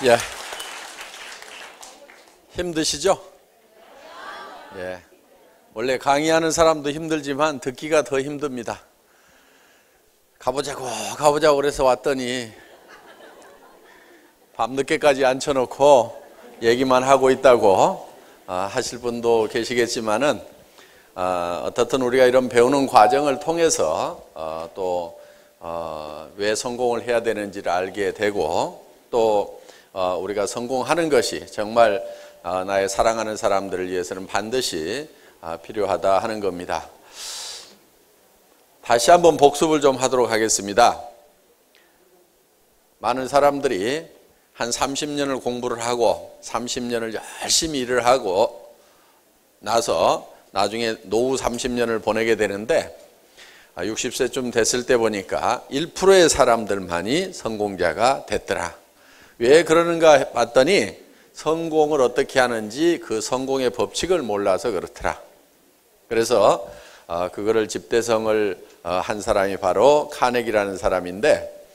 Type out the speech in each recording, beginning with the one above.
예. 힘드시죠? 예. 원래 강의하는 사람도 힘들지만 듣기가 더 힘듭니다. 가보자고 그래서 왔더니 밤늦게까지 앉혀놓고 얘기만 하고 있다고 하실 분도 계시겠지만은 어떻든 우리가 이런 배우는 과정을 통해서 또 왜 성공을 해야 되는지를 알게 되고 또 우리가 성공하는 것이 정말 나의 사랑하는 사람들을 위해서는 반드시 필요하다 하는 겁니다. 다시 한번 복습을 좀 하도록 하겠습니다. 많은 사람들이 한 30년을 공부를 하고 30년을 열심히 일을 하고 나서 나중에 노후 30년을 보내게 되는데 60세쯤 됐을 때 보니까 1%의 사람들만이 성공자가 됐더라. 왜 그러는가 봤더니 성공을 어떻게 하는지 그 성공의 법칙을 몰라서 그렇더라. 그래서 그거를 집대성을 한 사람이 바로 카네기라는 사람인데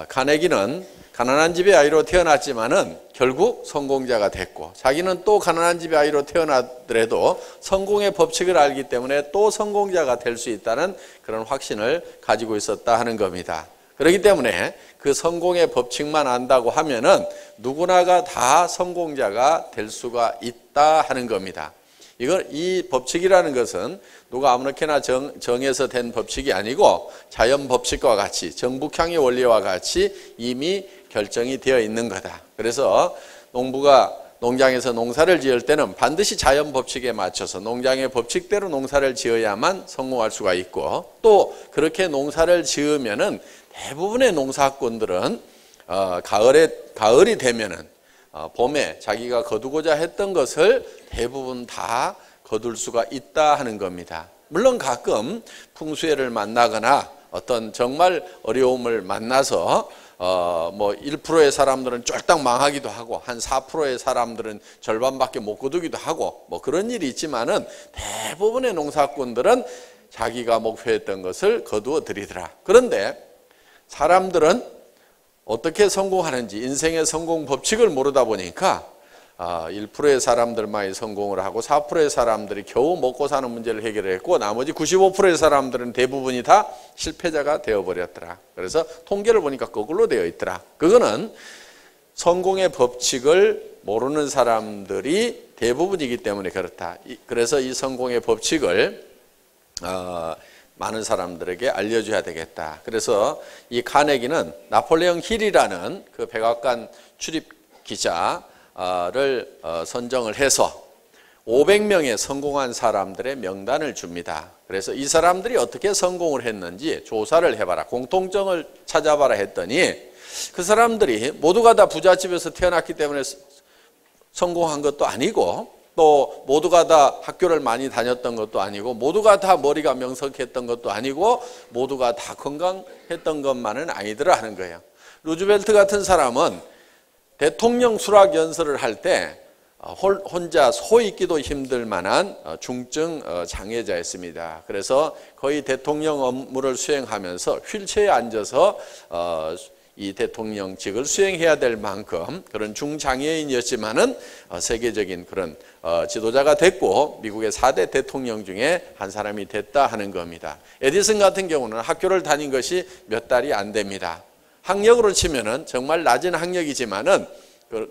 카네기는 가난한 집의 아이로 태어났지만은 결국 성공자가 됐고 자기는 또 가난한 집의 아이로 태어나더라도 성공의 법칙을 알기 때문에 또 성공자가 될 수 있다는 그런 확신을 가지고 있었다 하는 겁니다. 그렇기 때문에 그 성공의 법칙만 안다고 하면은 누구나가 다 성공자가 될 수가 있다 하는 겁니다. 이 법칙이라는 것은 누가 아무렇게나 정해서 된 법칙이 아니고 자연 법칙과 같이 정북향의 원리와 같이 이미 결정이 되어 있는 거다. 그래서 농부가 농장에서 농사를 지을 때는 반드시 자연 법칙에 맞춰서 농장의 법칙대로 농사를 지어야만 성공할 수가 있고 또 그렇게 농사를 지으면은 대부분의 농사꾼들은 가을이 되면은 봄에 자기가 거두고자 했던 것을 대부분 다 거둘 수가 있다 하는 겁니다. 물론 가끔 풍수해를 만나거나 어떤 정말 어려움을 만나서 1%의 사람들은 쫄딱 망하기도 하고 한 4%의 사람들은 절반밖에 못 거두기도 하고 그런 일이 있지만은 대부분의 농사꾼들은 자기가 목표했던 것을 거두어 드리더라. 그런데 사람들은 어떻게 성공하는지 인생의 성공 법칙을 모르다 보니까 1%의 사람들만이 성공을 하고 4%의 사람들이 겨우 먹고 사는 문제를 해결했고 나머지 95%의 사람들은 대부분이 다 실패자가 되어버렸더라. 그래서 통계를 보니까 거꾸로 되어 있더라. 그거는 성공의 법칙을 모르는 사람들이 대부분이기 때문에 그렇다. 그래서 이 성공의 법칙을 많은 사람들에게 알려줘야 되겠다. 그래서 이 카네기는 나폴레옹 힐이라는 그 백악관 출입 기자를 선정을 해서 500명의 성공한 사람들의 명단을 줍니다. 그래서 이 사람들이 어떻게 성공을 했는지 조사를 해봐라. 공통점을 찾아봐라 했더니 그 사람들이 모두가 다 부잣집에서 태어났기 때문에 성공한 것도 아니고 또 모두가 다 학교를 많이 다녔던 것도 아니고 모두가 다 머리가 명석했던 것도 아니고 모두가 다 건강했던 것만은 아니더라 하는 거예요. 루즈벨트 같은 사람은 대통령 수락 연설을 할 때 혼자 서 있기도 힘들 만한 중증 장애자였습니다. 그래서 거의 대통령 업무를 수행하면서 휠체어에 앉아서 이 대통령직을 수행해야 될 만큼 그런 중장애인이었지만은 세계적인 그런 지도자가 됐고 미국의 4대 대통령 중에 한 사람이 됐다 하는 겁니다. 에디슨 같은 경우는 학교를 다닌 것이 몇 달이 안 됩니다. 학력으로 치면은 정말 낮은 학력이지만은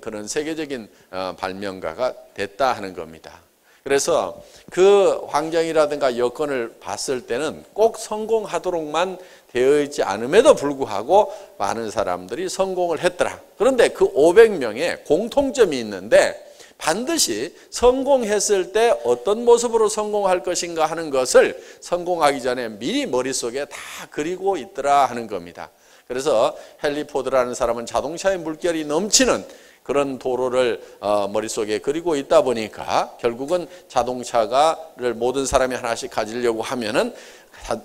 그런 세계적인 발명가가 됐다 하는 겁니다. 그래서 그 환경이라든가 여건을 봤을 때는 꼭 성공하도록만 되어 있지 않음에도 불구하고 많은 사람들이 성공을 했더라. 그런데 그 500명의 공통점이 있는데 반드시 성공했을 때 어떤 모습으로 성공할 것인가 하는 것을 성공하기 전에 미리 머릿속에 다 그리고 있더라 하는 겁니다. 그래서 헨리 포드라는 사람은 자동차의 물결이 넘치는 그런 도로를 머릿속에 그리고 있다 보니까 결국은 자동차를 모든 사람이 하나씩 가지려고 하면은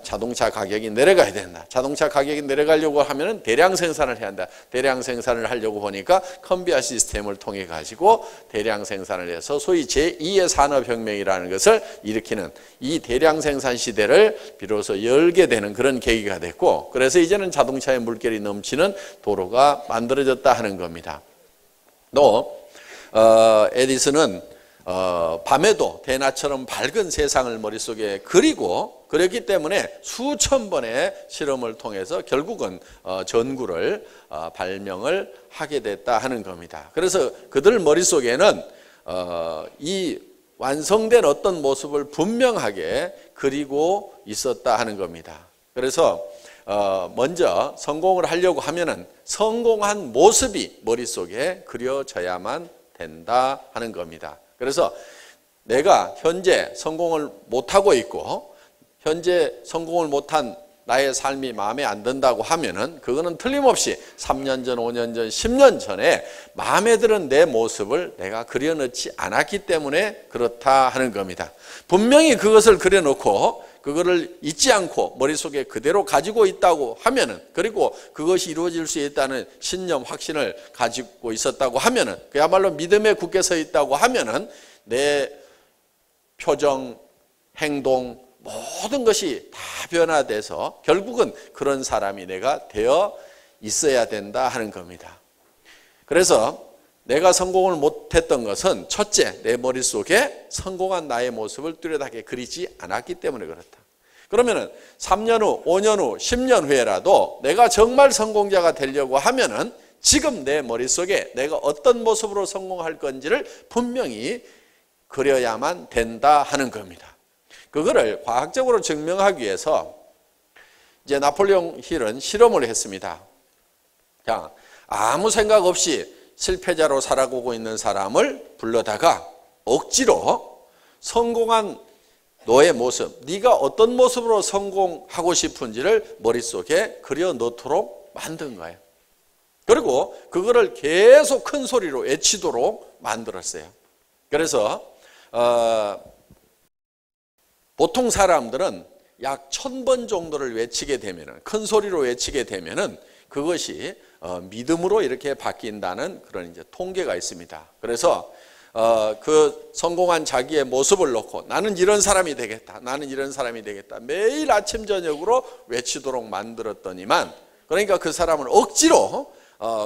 자동차 가격이 내려가야 된다. 자동차 가격이 내려가려고 하면은 대량 생산을 해야 한다. 대량 생산을 하려고 보니까 컨베이어 시스템을 통해 가지고 대량 생산을 해서 소위 제2의 산업혁명이라는 것을 일으키는 이 대량 생산 시대를 비로소 열게 되는 그런 계기가 됐고, 그래서 이제는 자동차의 물결이 넘치는 도로가 만들어졌다 하는 겁니다. 또 에디슨은 밤에도 대낮처럼 밝은 세상을 머릿속에 그리고 그랬기 때문에 수천 번의 실험을 통해서 결국은 전구를 발명을 하게 됐다 하는 겁니다. 그래서 그들 머릿속에는 이 완성된 어떤 모습을 분명하게 그리고 있었다 하는 겁니다. 그래서 먼저 성공을 하려고 하면은 성공한 모습이 머릿속에 그려져야만 된다 하는 겁니다. 그래서 내가 현재 성공을 못하고 있고 현재 성공을 못한 나의 삶이 마음에 안 든다고 하면은 그거는 틀림없이 3년 전, 5년 전, 10년 전에 마음에 드는 내 모습을 내가 그려놓지 않았기 때문에 그렇다 하는 겁니다. 분명히 그것을 그려놓고 그거를 잊지 않고 머릿속에 그대로 가지고 있다고 하면은, 그리고 그것이 이루어질 수 있다는 신념, 확신을 가지고 있었다고 하면은, 그야말로 믿음에 굳게 서 있다고 하면은 내 표정, 행동, 모든 것이 다 변화돼서 결국은 그런 사람이 내가 되어 있어야 된다 하는 겁니다. 그래서 내가 성공을 못했던 것은 첫째, 내 머릿속에 성공한 나의 모습을 뚜렷하게 그리지 않았기 때문에 그렇다. 그러면은 3년 후, 5년 후, 10년 후에라도 내가 정말 성공자가 되려고 하면은 지금 내 머릿속에 내가 어떤 모습으로 성공할 건지를 분명히 그려야만 된다 하는 겁니다. 그거를 과학적으로 증명하기 위해서 이제 나폴레옹 힐은 실험을 했습니다. 자, 아무 생각 없이 실패자로 살아가고 있는 사람을 불러다가 억지로 성공한 너의 모습, 네가 어떤 모습으로 성공하고 싶은지를 머릿속에 그려 넣도록 만든 거예요. 그리고 그거를 계속 큰 소리로 외치도록 만들었어요. 그래서 보통 사람들은 약 1000번 정도를 외치게 되면은, 큰 소리로 외치게 되면은 그것이 믿음으로 이렇게 바뀐다는 그런 이제 통계가 있습니다. 그래서 그 성공한 자기의 모습을 놓고 나는 이런 사람이 되겠다, 나는 이런 사람이 되겠다, 매일 아침 저녁으로 외치도록 만들었더니만, 그러니까 그 사람을 억지로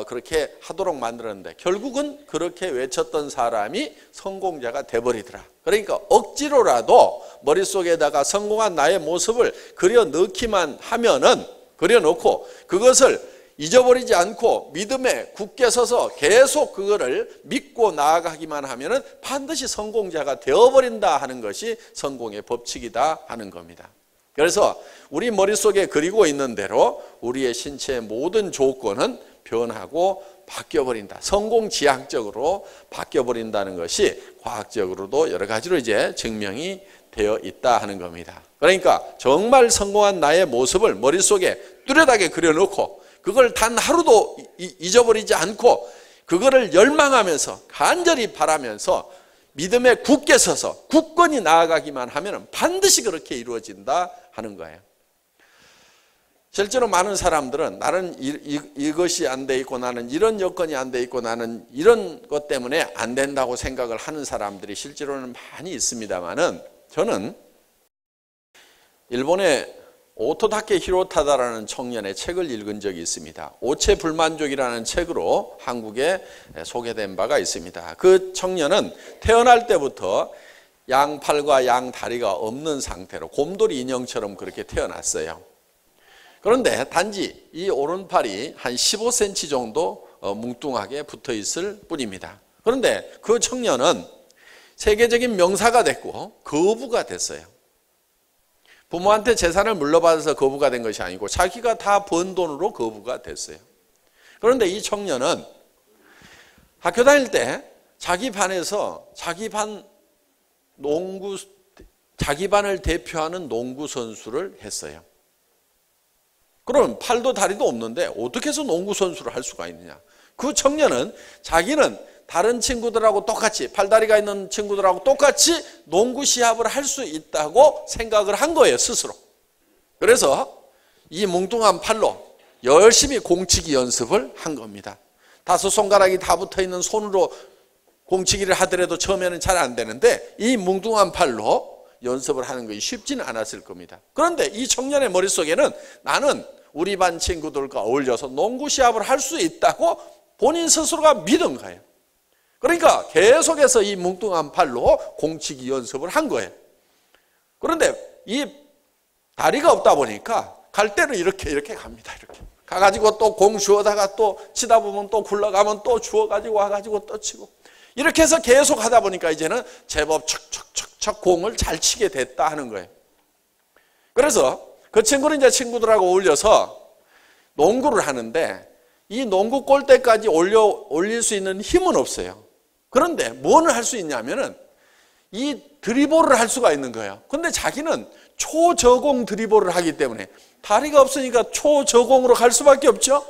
그렇게 하도록 만들었는데 결국은 그렇게 외쳤던 사람이 성공자가 돼버리더라. 그러니까 억지로라도 머릿속에다가 성공한 나의 모습을 그려 넣기만 하면은, 그려 놓고 그것을 잊어버리지 않고 믿음에 굳게 서서 계속 그거를 믿고 나아가기만 하면은 반드시 성공자가 되어버린다 하는 것이 성공의 법칙이다 하는 겁니다. 그래서 우리 머릿속에 그리고 있는 대로 우리의 신체의 모든 조건은 변하고 바뀌어버린다. 성공지향적으로 바뀌어버린다는 것이 과학적으로도 여러 가지로 이제 증명이 되어 있다 하는 겁니다. 그러니까 정말 성공한 나의 모습을 머릿속에 뚜렷하게 그려놓고 그걸 단 하루도 잊어버리지 않고 그거를 열망하면서 간절히 바라면서 믿음에 굳게 서서 굳건히 나아가기만 하면 반드시 그렇게 이루어진다 하는 거예요. 실제로 많은 사람들은 나는 이것이 안 돼 있고 나는 이런 여건이 안 돼 있고 나는 이런 것 때문에 안 된다고 생각을 하는 사람들이 실제로는 많이 있습니다만은, 저는 일본의 오토다케 히로타다라는 청년의 책을 읽은 적이 있습니다. 오체불만족이라는 책으로 한국에 소개된 바가 있습니다. 그 청년은 태어날 때부터 양팔과 양다리가 없는 상태로 곰돌이 인형처럼 그렇게 태어났어요. 그런데 단지 이 오른팔이 한 15cm 정도 뭉뚱하게 붙어 있을 뿐입니다. 그런데 그 청년은 세계적인 명사가 됐고 거부가 됐어요. 부모한테 재산을 물려받아서 거부가 된 것이 아니고 자기가 다 번 돈으로 거부가 됐어요. 그런데 이 청년은 학교 다닐 때 자기 반에서 자기 반을 대표하는 농구 선수를 했어요. 그럼 팔도 다리도 없는데 어떻게 해서 농구 선수를 할 수가 있느냐? 그 청년은 자기는 다른 친구들하고 똑같이, 팔다리가 있는 친구들하고 똑같이 농구 시합을 할 수 있다고 생각을 한 거예요, 스스로. 그래서 이 뭉뚱한 팔로 열심히 공치기 연습을 한 겁니다. 5손가락이 다 붙어 있는 손으로 공치기를 하더라도 처음에는 잘 안 되는데 이 뭉뚱한 팔로 연습을 하는 것이 쉽지는 않았을 겁니다. 그런데 이 청년의 머릿속에는 나는 우리 반 친구들과 어울려서 농구 시합을 할 수 있다고 본인 스스로가 믿은 거예요. 그러니까 계속해서 이 뭉뚱한 팔로 공치기 연습을 한 거예요. 그런데 이 다리가 없다 보니까 갈 때는 이렇게 갑니다. 이렇게 가가지고 또 공 주워다가 또 치다 보면 또 굴러가면 또 주워가지고 와가지고 또 치고, 이렇게 해서 계속 하다 보니까 이제는 제법 척척척척 공을 잘 치게 됐다 하는 거예요. 그래서 그 친구는 이제 친구들하고 어울려서 농구를 하는데 이 농구 골대까지 올릴 수 있는 힘은 없어요. 그런데 뭐를 할 수 있냐면은 이 드리블을 할 수가 있는 거예요. 근데 자기는 초저공 드리블을 하기 때문에 다리가 없으니까 초저공으로 갈 수밖에 없죠.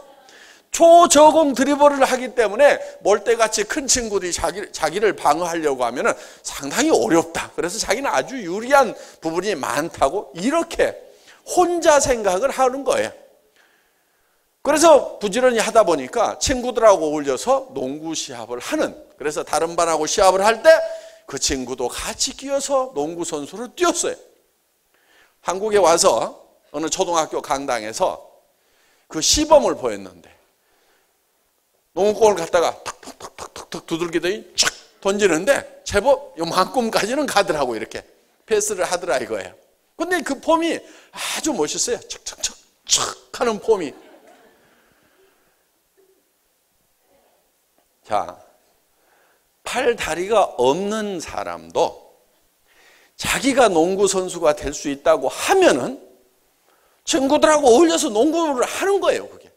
초저공 드리블을 하기 때문에 몰대같이 큰 친구들이 자기를 방어하려고 하면은 상당히 어렵다. 그래서 자기는 아주 유리한 부분이 많다고 이렇게 혼자 생각을 하는 거예요. 그래서 부지런히 하다 보니까 친구들하고 어울려서 농구 시합을 하는, 그래서 다른 반하고 시합을 할 때 그 친구도 같이 끼어서 농구 선수를 뛰었어요. 한국에 와서 어느 초등학교 강당에서 그 시범을 보였는데 농구공을 갖다가 탁탁탁탁탁 두들기더니 촥 던지는데 제법 요만큼까지는 가더라고. 이렇게 패스를 하더라 이거예요. 근데 그 폼이 아주 멋있어요. 척척척 척 하는 폼이. 자, 팔 다리가 없는 사람도 자기가 농구 선수가 될 수 있다고 하면은 친구들하고 어울려서 농구를 하는 거예요, 그게.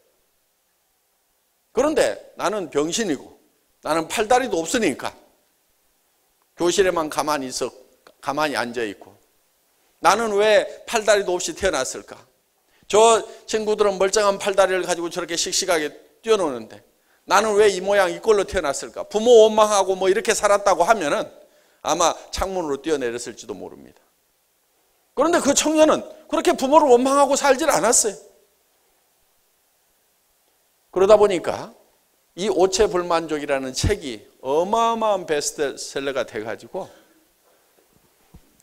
그런데 나는 병신이고 나는 팔다리도 없으니까 교실에만 가만히 앉아 있고, 나는 왜 팔다리도 없이 태어났을까? 저 친구들은 멀쩡한 팔다리를 가지고 저렇게 씩씩하게 뛰어노는데 나는 왜 이 모양 이 꼴로 태어났을까? 부모 원망하고 뭐 이렇게 살았다고 하면은 아마 창문으로 뛰어내렸을지도 모릅니다. 그런데 그 청년은 그렇게 부모를 원망하고 살질 않았어요. 그러다 보니까 이 오체불만족이라는 책이 어마어마한 베스트셀러가 돼가지고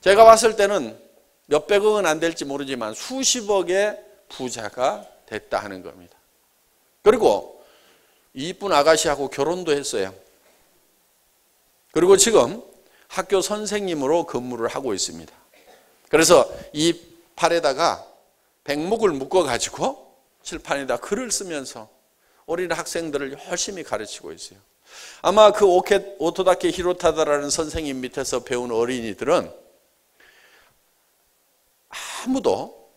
제가 봤을 때는 몇백억은 안 될지 모르지만 수십억의 부자가 됐다 하는 겁니다. 그리고 이쁜 아가씨하고 결혼도 했어요. 그리고 지금 학교 선생님으로 근무를 하고 있습니다. 그래서 이 팔에다가 백목을 묶어가지고 칠판에다 글을 쓰면서 어린 학생들을 열심히 가르치고 있어요. 아마 그 오토다케 히로타다라는 선생님 밑에서 배운 어린이들은 아무도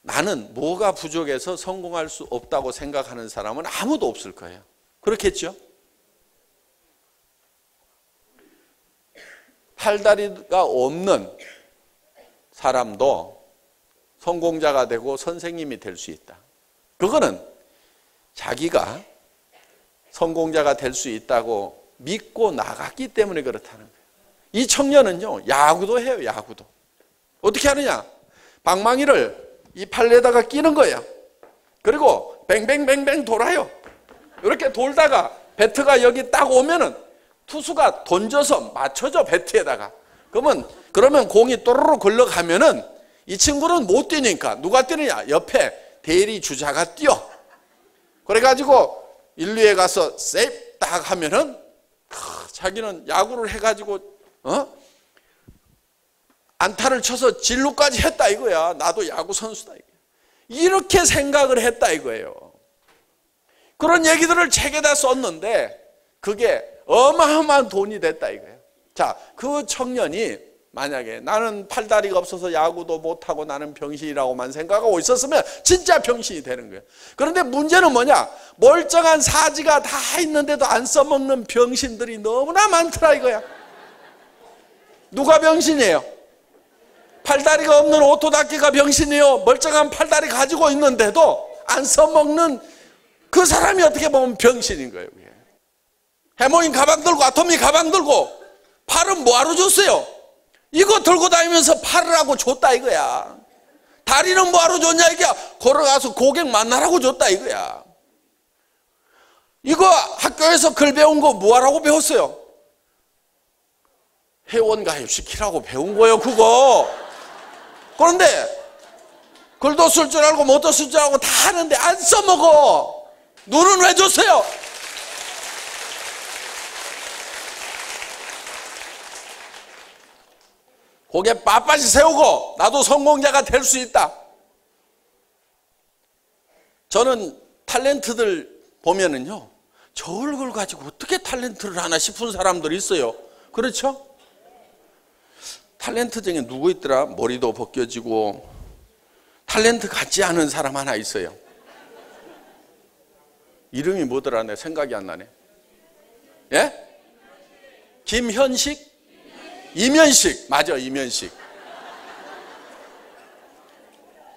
나는 뭐가 부족해서 성공할 수 없다고 생각하는 사람은 아무도 없을 거예요. 그렇겠죠? 팔다리가 없는 사람도 성공자가 되고 선생님이 될 수 있다. 그거는 자기가 성공자가 될 수 있다고 믿고 나갔기 때문에 그렇다는 거예요. 이 청년은요, 야구도 해요, 야구도. 어떻게 하느냐? 방망이를 이 팔에다가 끼는 거예요. 그리고 뱅뱅뱅뱅 돌아요. 이렇게 돌다가 배트가 여기 딱 오면은 투수가 던져서 맞춰줘, 배트에다가. 그러면 공이 또르르 걸러가면은 이 친구는 못 뛰니까 누가 뛰느냐? 옆에 대리 주자가 뛰어. 그래가지고 1루에 가서 세이프 딱 하면은 자기는 야구를 해가지고 안타를 쳐서 진루까지 했다 이거야. 나도 야구 선수다 이거야. 이렇게 생각을 했다 이거예요. 그런 얘기들을 책에다 썼는데 그게 어마어마한 돈이 됐다 이거예요. 자, 그 청년이 만약에 나는 팔다리가 없어서 야구도 못하고 나는 병신이라고만 생각하고 있었으면 진짜 병신이 되는 거예요. 그런데 문제는 뭐냐? 멀쩡한 사지가 다 있는데도 안 써먹는 병신들이 너무나 많더라 이거야. 누가 병신이에요? 팔다리가 없는 오토다케가 병신이에요. 멀쩡한 팔다리 가지고 있는데도 안 써먹는 그 사람이 어떻게 보면 병신인 거예요. 해모인 가방 들고 아토미 가방 들고 팔은 뭐하러 줬어요? 이거 들고 다니면서 팔을 하고 줬다 이거야. 다리는 뭐하러 줬냐 이게 걸어가서 고객 만나라고 줬다 이거야. 이거 학교에서 글 배운 거 뭐하라고 배웠어요? 회원 가입시키라고 배운 거예요 그거. 그런데 글도 쓸 줄 알고 못도 쓸 줄 알고 다 하는데 안 써먹어. 눈은 왜 줬어요? 고개 빳빳이 세우고 나도 성공자가 될 수 있다. 저는 탤런트들 보면은요, 저 얼굴 가지고 어떻게 탤런트를 하나 싶은 사람들이 있어요. 그렇죠? 탤런트 중에 누구 있더라? 머리도 벗겨지고 탤런트 같지 않은 사람 하나 있어요. 이름이 뭐더라? 내 생각이 안 나네. 예? 김현식? 이면식. 맞아, 이면식.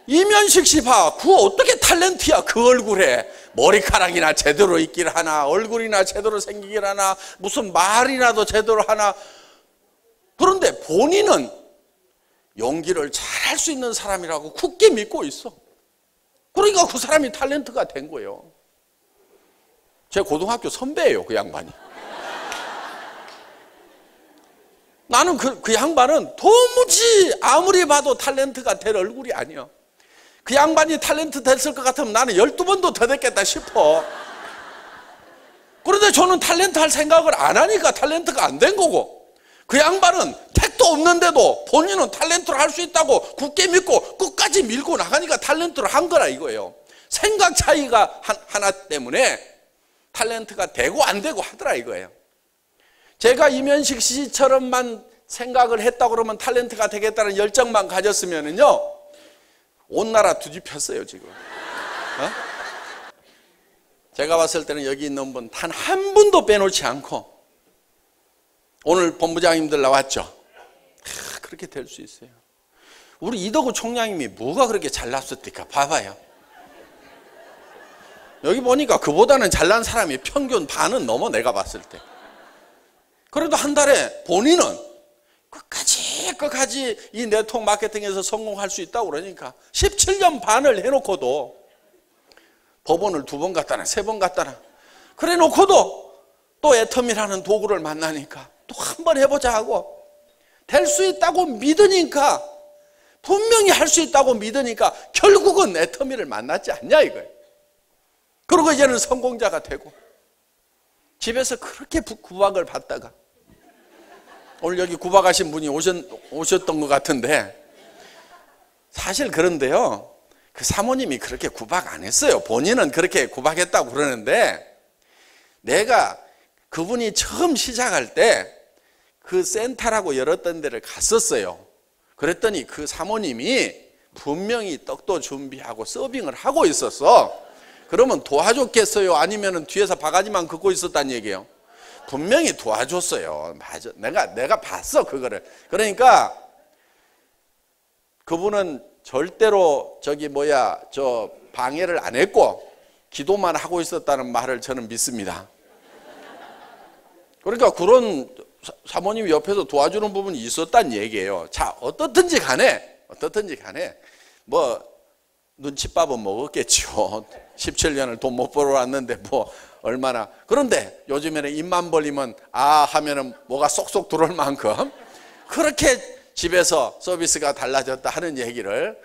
이면식 씨 봐. 그 어떻게 탤런트야, 그 얼굴에. 머리카락이나 제대로 있길 하나, 얼굴이나 제대로 생기길 하나, 무슨 말이라도 제대로 하나. 그런데 본인은 연기를 잘할 수 있는 사람이라고 굳게 믿고 있어. 그러니까 그 사람이 탤런트가 된 거예요. 제 고등학교 선배예요, 그 양반이. 나는 그 양반은 도무지 아무리 봐도 탤런트가 될 얼굴이 아니야. 그 양반이 탤런트 됐을 것 같으면 나는 12번도 더 됐겠다 싶어. 그런데 저는 탤런트 할 생각을 안 하니까 탤런트가 안 된 거고, 그 양반은 택도 없는데도 본인은 탤런트를 할 수 있다고 굳게 믿고 끝까지 밀고 나가니까 탤런트를 한 거라 이거예요. 생각 차이가 하나 때문에 탤런트가 되고 안 되고 하더라 이거예요. 제가 이면식 씨처럼만 생각을 했다고 그러면 탤런트가 되겠다는 열정만 가졌으면은요, 온 나라 뒤집혔어요 지금. 제가 봤을 때는 여기 있는 분 단 한 분도 빼놓지 않고, 오늘 본부장님들 나왔죠. 그렇게 될 수 있어요. 우리 이덕우 총장님이 뭐가 그렇게 잘났었을까 봐봐요. 여기 보니까 그보다는 잘난 사람이 평균 반은 넘어, 내가 봤을 때. 그래도 한 달에 본인은 끝까지 이 네트워크 마케팅에서 성공할 수 있다고 그러니까 17년 반을 해놓고도 법원을 2번 갔다나 3번 갔다나 그래 놓고도 또 애텀이라는 도구를 만나니까 또 한 번 해보자 하고 될 수 있다고 믿으니까, 분명히 할 수 있다고 믿으니까 결국은 애터미를 만났지 않냐 이거예요. 그리고 이제는 성공자가 되고, 집에서 그렇게 구박을 받다가 오늘 여기 구박하신 분이 오셨던 것 같은데, 사실 그런데요, 그 사모님이 그렇게 구박 안 했어요. 본인은 그렇게 구박했다고 그러는데, 내가 그분이 처음 시작할 때 그 센터라고 열었던 데를 갔었어요. 그랬더니 그 사모님이 분명히 떡도 준비하고 서빙을 하고 있었어. 그러면 도와줬겠어요? 아니면 뒤에서 바가지만 긋고 있었단 얘기예요? 분명히 도와줬어요. 맞아. 내가 봤어, 그거를. 그러니까 그분은 절대로 저 방해를 안 했고 기도만 하고 있었다는 말을 저는 믿습니다. 그러니까 그런 사모님이 옆에서 도와주는 부분이 있었단 얘기예요. 자, 어떻든지 간에 뭐 눈칫밥은 먹었겠죠. 17년을 돈 못 벌어 왔는데 뭐 얼마나. 그런데 요즘에는 입만 벌리면 아 하면은 뭐가 쏙쏙 들어올 만큼 그렇게 집에서 서비스가 달라졌다 하는 얘기를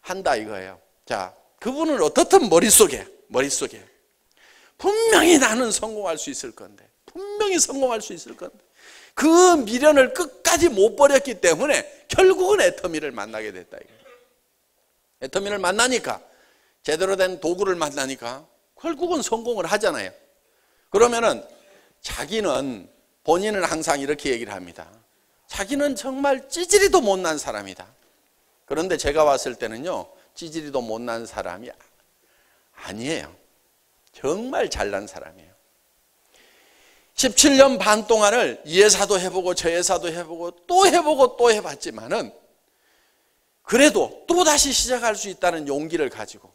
한다 이거예요. 자, 그분은 어떻든 머릿속에 분명히 나는 성공할 수 있을 건데, 분명히 성공할 수 있을 건데, 그 미련을 끝까지 못 버렸기 때문에 결국은 애터미를 만나게 됐다 이거예요. 애터미를 만나니까, 제대로 된 도구를 만나니까 결국은 성공을 하잖아요. 그러면은 본인은 항상 이렇게 얘기를 합니다. 자기는 정말 찌질이도 못난 사람이다. 그런데 제가 봤을 때는요, 찌질이도 못난 사람이 아니에요. 정말 잘난 사람이에요. 17년 반 동안을 이 회사도 해보고 저 회사도 해보고 또 해보고 또 해봤지만은 그래도 또 다시 시작할 수 있다는 용기를 가지고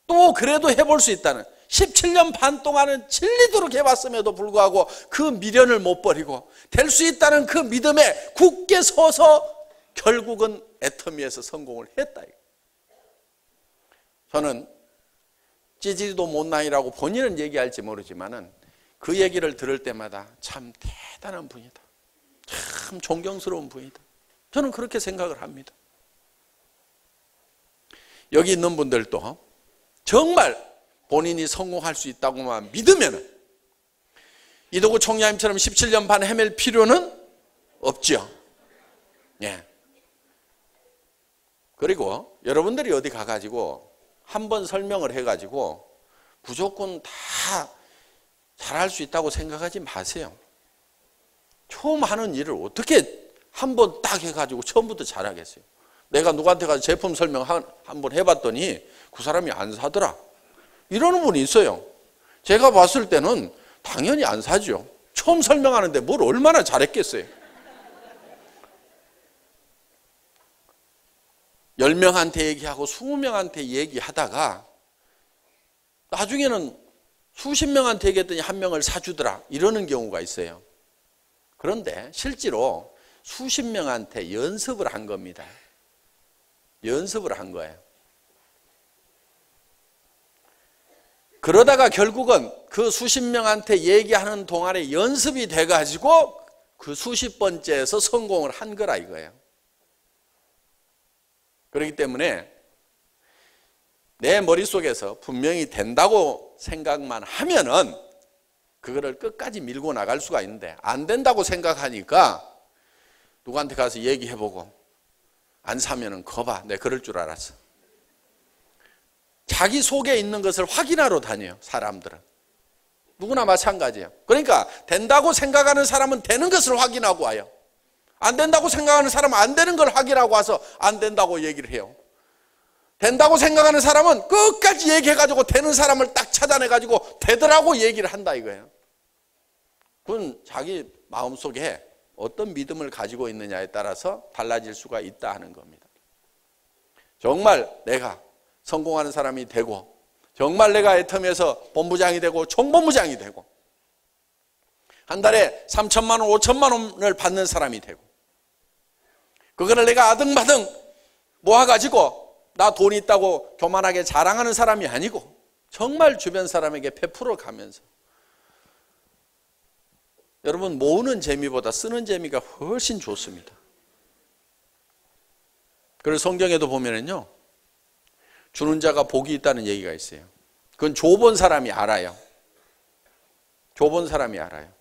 또 그래도 해볼 수 있다는, 17년 반 동안은 질리도록 해봤음에도 불구하고 그 미련을 못 버리고 될 수 있다는 그 믿음에 굳게 서서 결국은 애터미에서 성공을 했다. 저는 찌질이도 못난이라고 본인은 얘기할지 모르지만은 그 얘기를 들을 때마다 참 대단한 분이다, 참 존경스러운 분이다, 저는 그렇게 생각을 합니다. 여기 있는 분들도 정말 본인이 성공할 수 있다고만 믿으면 이덕우 총장님처럼 17년 반 헤맬 필요는 없죠. 예. 그리고 여러분들이 어디 가가지고 한번 설명을 해가지고 무조건 다 잘할 수 있다고 생각하지 마세요. 처음 하는 일을 어떻게 한번 딱 해가지고 처음부터 잘하겠어요. 내가 누구한테 가서 제품 설명 한번 해봤더니 그 사람이 안 사더라, 이러는 분이 있어요. 제가 봤을 때는 당연히 안 사죠. 처음 설명하는데 뭘 얼마나 잘했겠어요. 10명한테 얘기하고 20명한테 얘기하다가 나중에는 수십 명한테 얘기했더니 한 명을 사주더라, 이러는 경우가 있어요. 그런데 실제로 수십 명한테 연습을 한 겁니다. 연습을 한 거예요. 그러다가 결국은 그 수십 명한테 얘기하는 동안에 연습이 돼가지고 그 수십 번째에서 성공을 한 거라 이거예요. 그렇기 때문에 내 머릿속에서 분명히 된다고 생각만 하면은 그거를 끝까지 밀고 나갈 수가 있는데, 안 된다고 생각하니까 누구한테 가서 얘기해보고 안 사면은 거봐, 내가 그럴 줄 알았어. 자기 속에 있는 것을 확인하러 다녀요, 사람들은. 누구나 마찬가지예요. 그러니까 된다고 생각하는 사람은 되는 것을 확인하고 와요. 안 된다고 생각하는 사람은 안 되는 걸 확인하고 와서 안 된다고 얘기를 해요. 된다고 생각하는 사람은 끝까지 얘기해가지고 되는 사람을 딱 찾아내가지고 되더라고 얘기를 한다 이거예요. 그건 자기 마음속에 어떤 믿음을 가지고 있느냐에 따라서 달라질 수가 있다 하는 겁니다. 정말 내가 성공하는 사람이 되고, 정말 내가 애텀에서 본부장이 되고 총본부장이 되고 한 달에 3천만 원, 5천만 원을 받는 사람이 되고, 그거를 내가 아등바등 모아가지고 나 돈 있다고 교만하게 자랑하는 사람이 아니고 정말 주변 사람에게 베풀어 가면서, 여러분 모으는 재미보다 쓰는 재미가 훨씬 좋습니다. 그래서 성경에도 보면은요, 주는 자가 복이 있다는 얘기가 있어요. 그건 줘본 사람이 알아요. 줘본 사람이 알아요.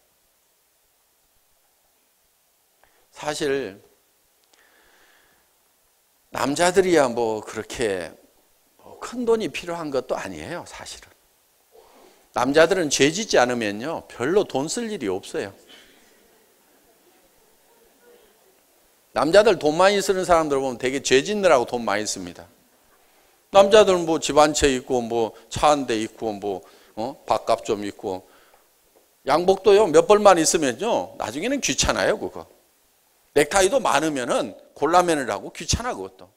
사실 남자들이야 뭐 그렇게 큰 돈이 필요한 것도 아니에요. 사실은 남자들은 죄 짓지 않으면요 별로 돈 쓸 일이 없어요. 남자들 돈 많이 쓰는 사람들 보면 되게 죄 짓느라고 돈 많이 씁니다. 남자들은 뭐 집 한 채 있고 뭐 차 한 대 있고 뭐 밥값 좀 있고, 양복도요 몇 벌만 있으면요 나중에는 귀찮아요. 그거 넥타이도 많으면은 골라매느라고 귀찮아. 그것도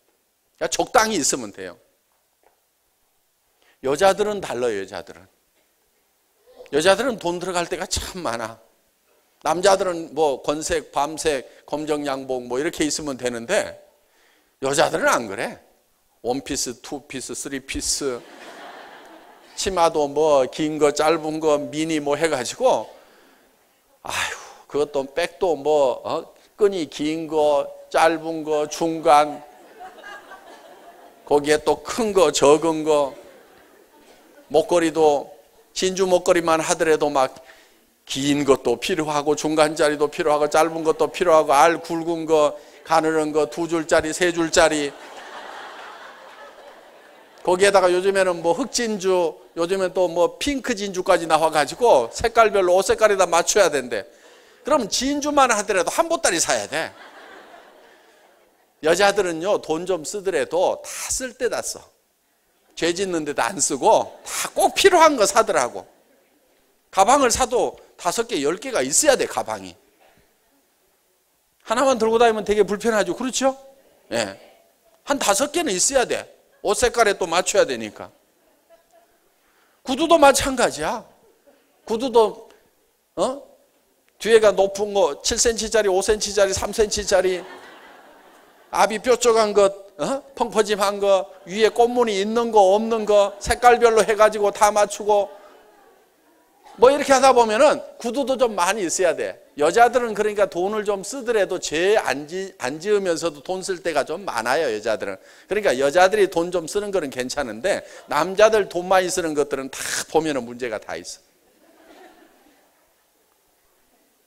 그냥 적당히 있으면 돼요. 여자들은 달라요. 여자들은 돈 들어갈 때가 참 많아. 남자들은 뭐 건색, 밤색, 검정 양복 뭐 이렇게 있으면 되는데 여자들은 안 그래. 원피스, 투피스, 쓰리피스, 치마도 뭐 긴 거, 짧은 거, 미니 뭐 해가지고, 아휴, 그것도 백도 뭐 끈이 긴 거, 짧은 거, 중간, 거기에 또 큰 거, 적은 거, 목걸이도 진주 목걸이만 하더라도 막 긴 것도 필요하고 중간짜리도 필요하고 짧은 것도 필요하고 알 굵은 거, 가느른 거 2줄짜리, 3줄짜리, 거기에다가 요즘에는 뭐 흑진주, 요즘엔 또 뭐 핑크 진주까지 나와가지고 색깔별로 옷 색깔에다 맞춰야 된대. 그럼 진주만 하더라도 한 보따리 사야 돼. 여자들은요 돈 좀 쓰더라도 다 쓸 때다 써. 죄 짓는 데도 안 쓰고 다 꼭 필요한 거 사더라고. 가방을 사도 5개, 10개가 있어야 돼. 가방이 하나만 들고 다니면 되게 불편하죠. 그렇죠? 예. 한 5개는 있어야 돼. 옷 색깔에 또 맞춰야 되니까. 구두도 마찬가지야. 구두도 뒤에가 높은 거 7cm짜리, 5cm짜리, 3cm짜리, 앞이 뾰족한 것, 펑퍼짐한 거, 위에 꽃무늬 있는 거 없는 거 색깔별로 해가지고 다 맞추고 뭐 이렇게 하다 보면은 구두도 좀 많이 있어야 돼. 여자들은 그러니까 돈을 좀 쓰더라도 죄 안 지으면서도 돈 쓸 때가 좀 많아요. 여자들은. 그러니까 여자들이 돈 좀 쓰는 거는 괜찮은데 남자들 돈 많이 쓰는 것들은 다 보면은 문제가 다 있어.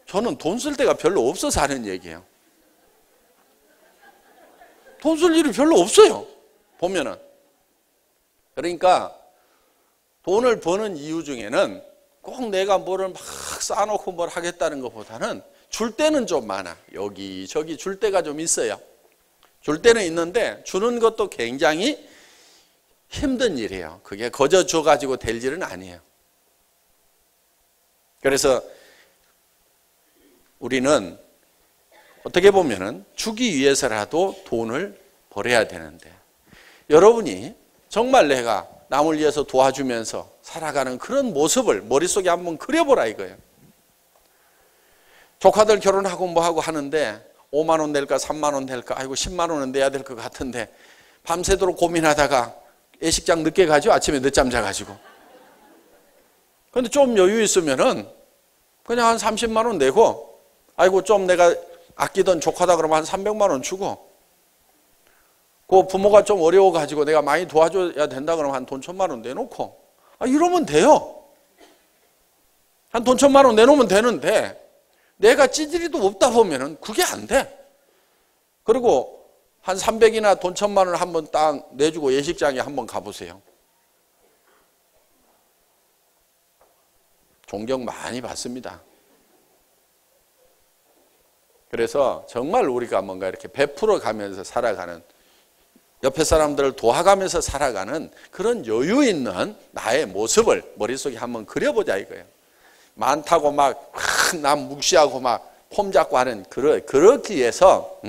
저는 돈 쓸 데가 별로 없어서 하는 얘기예요. 돈 쓸 일이 별로 없어요. 보면은. 그러니까 돈을 버는 이유 중에는 꼭 내가 뭐를 막 쌓아놓고 뭘 하겠다는 것보다는 줄 때는 좀 많아. 여기저기 줄 때가 좀 있어요. 줄 때는 있는데 주는 것도 굉장히 힘든 일이에요. 그게 거저 줘가지고 될 일은 아니에요. 그래서 우리는 어떻게 보면은 주기 위해서라도 돈을 벌어야 되는데, 여러분이 정말 내가 남을 위해서 도와주면서 살아가는 그런 모습을 머릿속에 한번 그려보라 이거예요. 조카들 결혼하고 뭐하고 하는데 5만 원 낼까 3만 원 낼까, 아이고 10만 원은 내야 될 것 같은데 밤새도록 고민하다가 예식장 늦게 가죠. 아침에 늦잠 자가지고. 근데 좀 여유 있으면은 그냥 한 30만 원 내고, 아이고 좀 내가 아끼던 조카다 그러면 한 300만 원 주고, 그 부모가 좀 어려워가지고 내가 많이 도와줘야 된다 그러면 한 돈 1,000만 원 내놓고, 이러면 돼요. 한 돈 1,000만 원 내놓으면 되는데, 내가 찌질이도 없다 보면은 그게 안 돼. 그리고 한 300이나 돈 1,000만 원을 한번 딱 내주고 예식장에 한번 가보세요. 존경 많이 받습니다. 그래서 정말 우리가 뭔가 이렇게 베풀어 가면서 살아가는, 옆에 사람들을 도와가면서 살아가는 그런 여유 있는 나의 모습을 머릿속에 한번 그려보자 이거예요. 많다고 막 남 무시하고 막 폼 잡고 하는, 그렇기 위해서,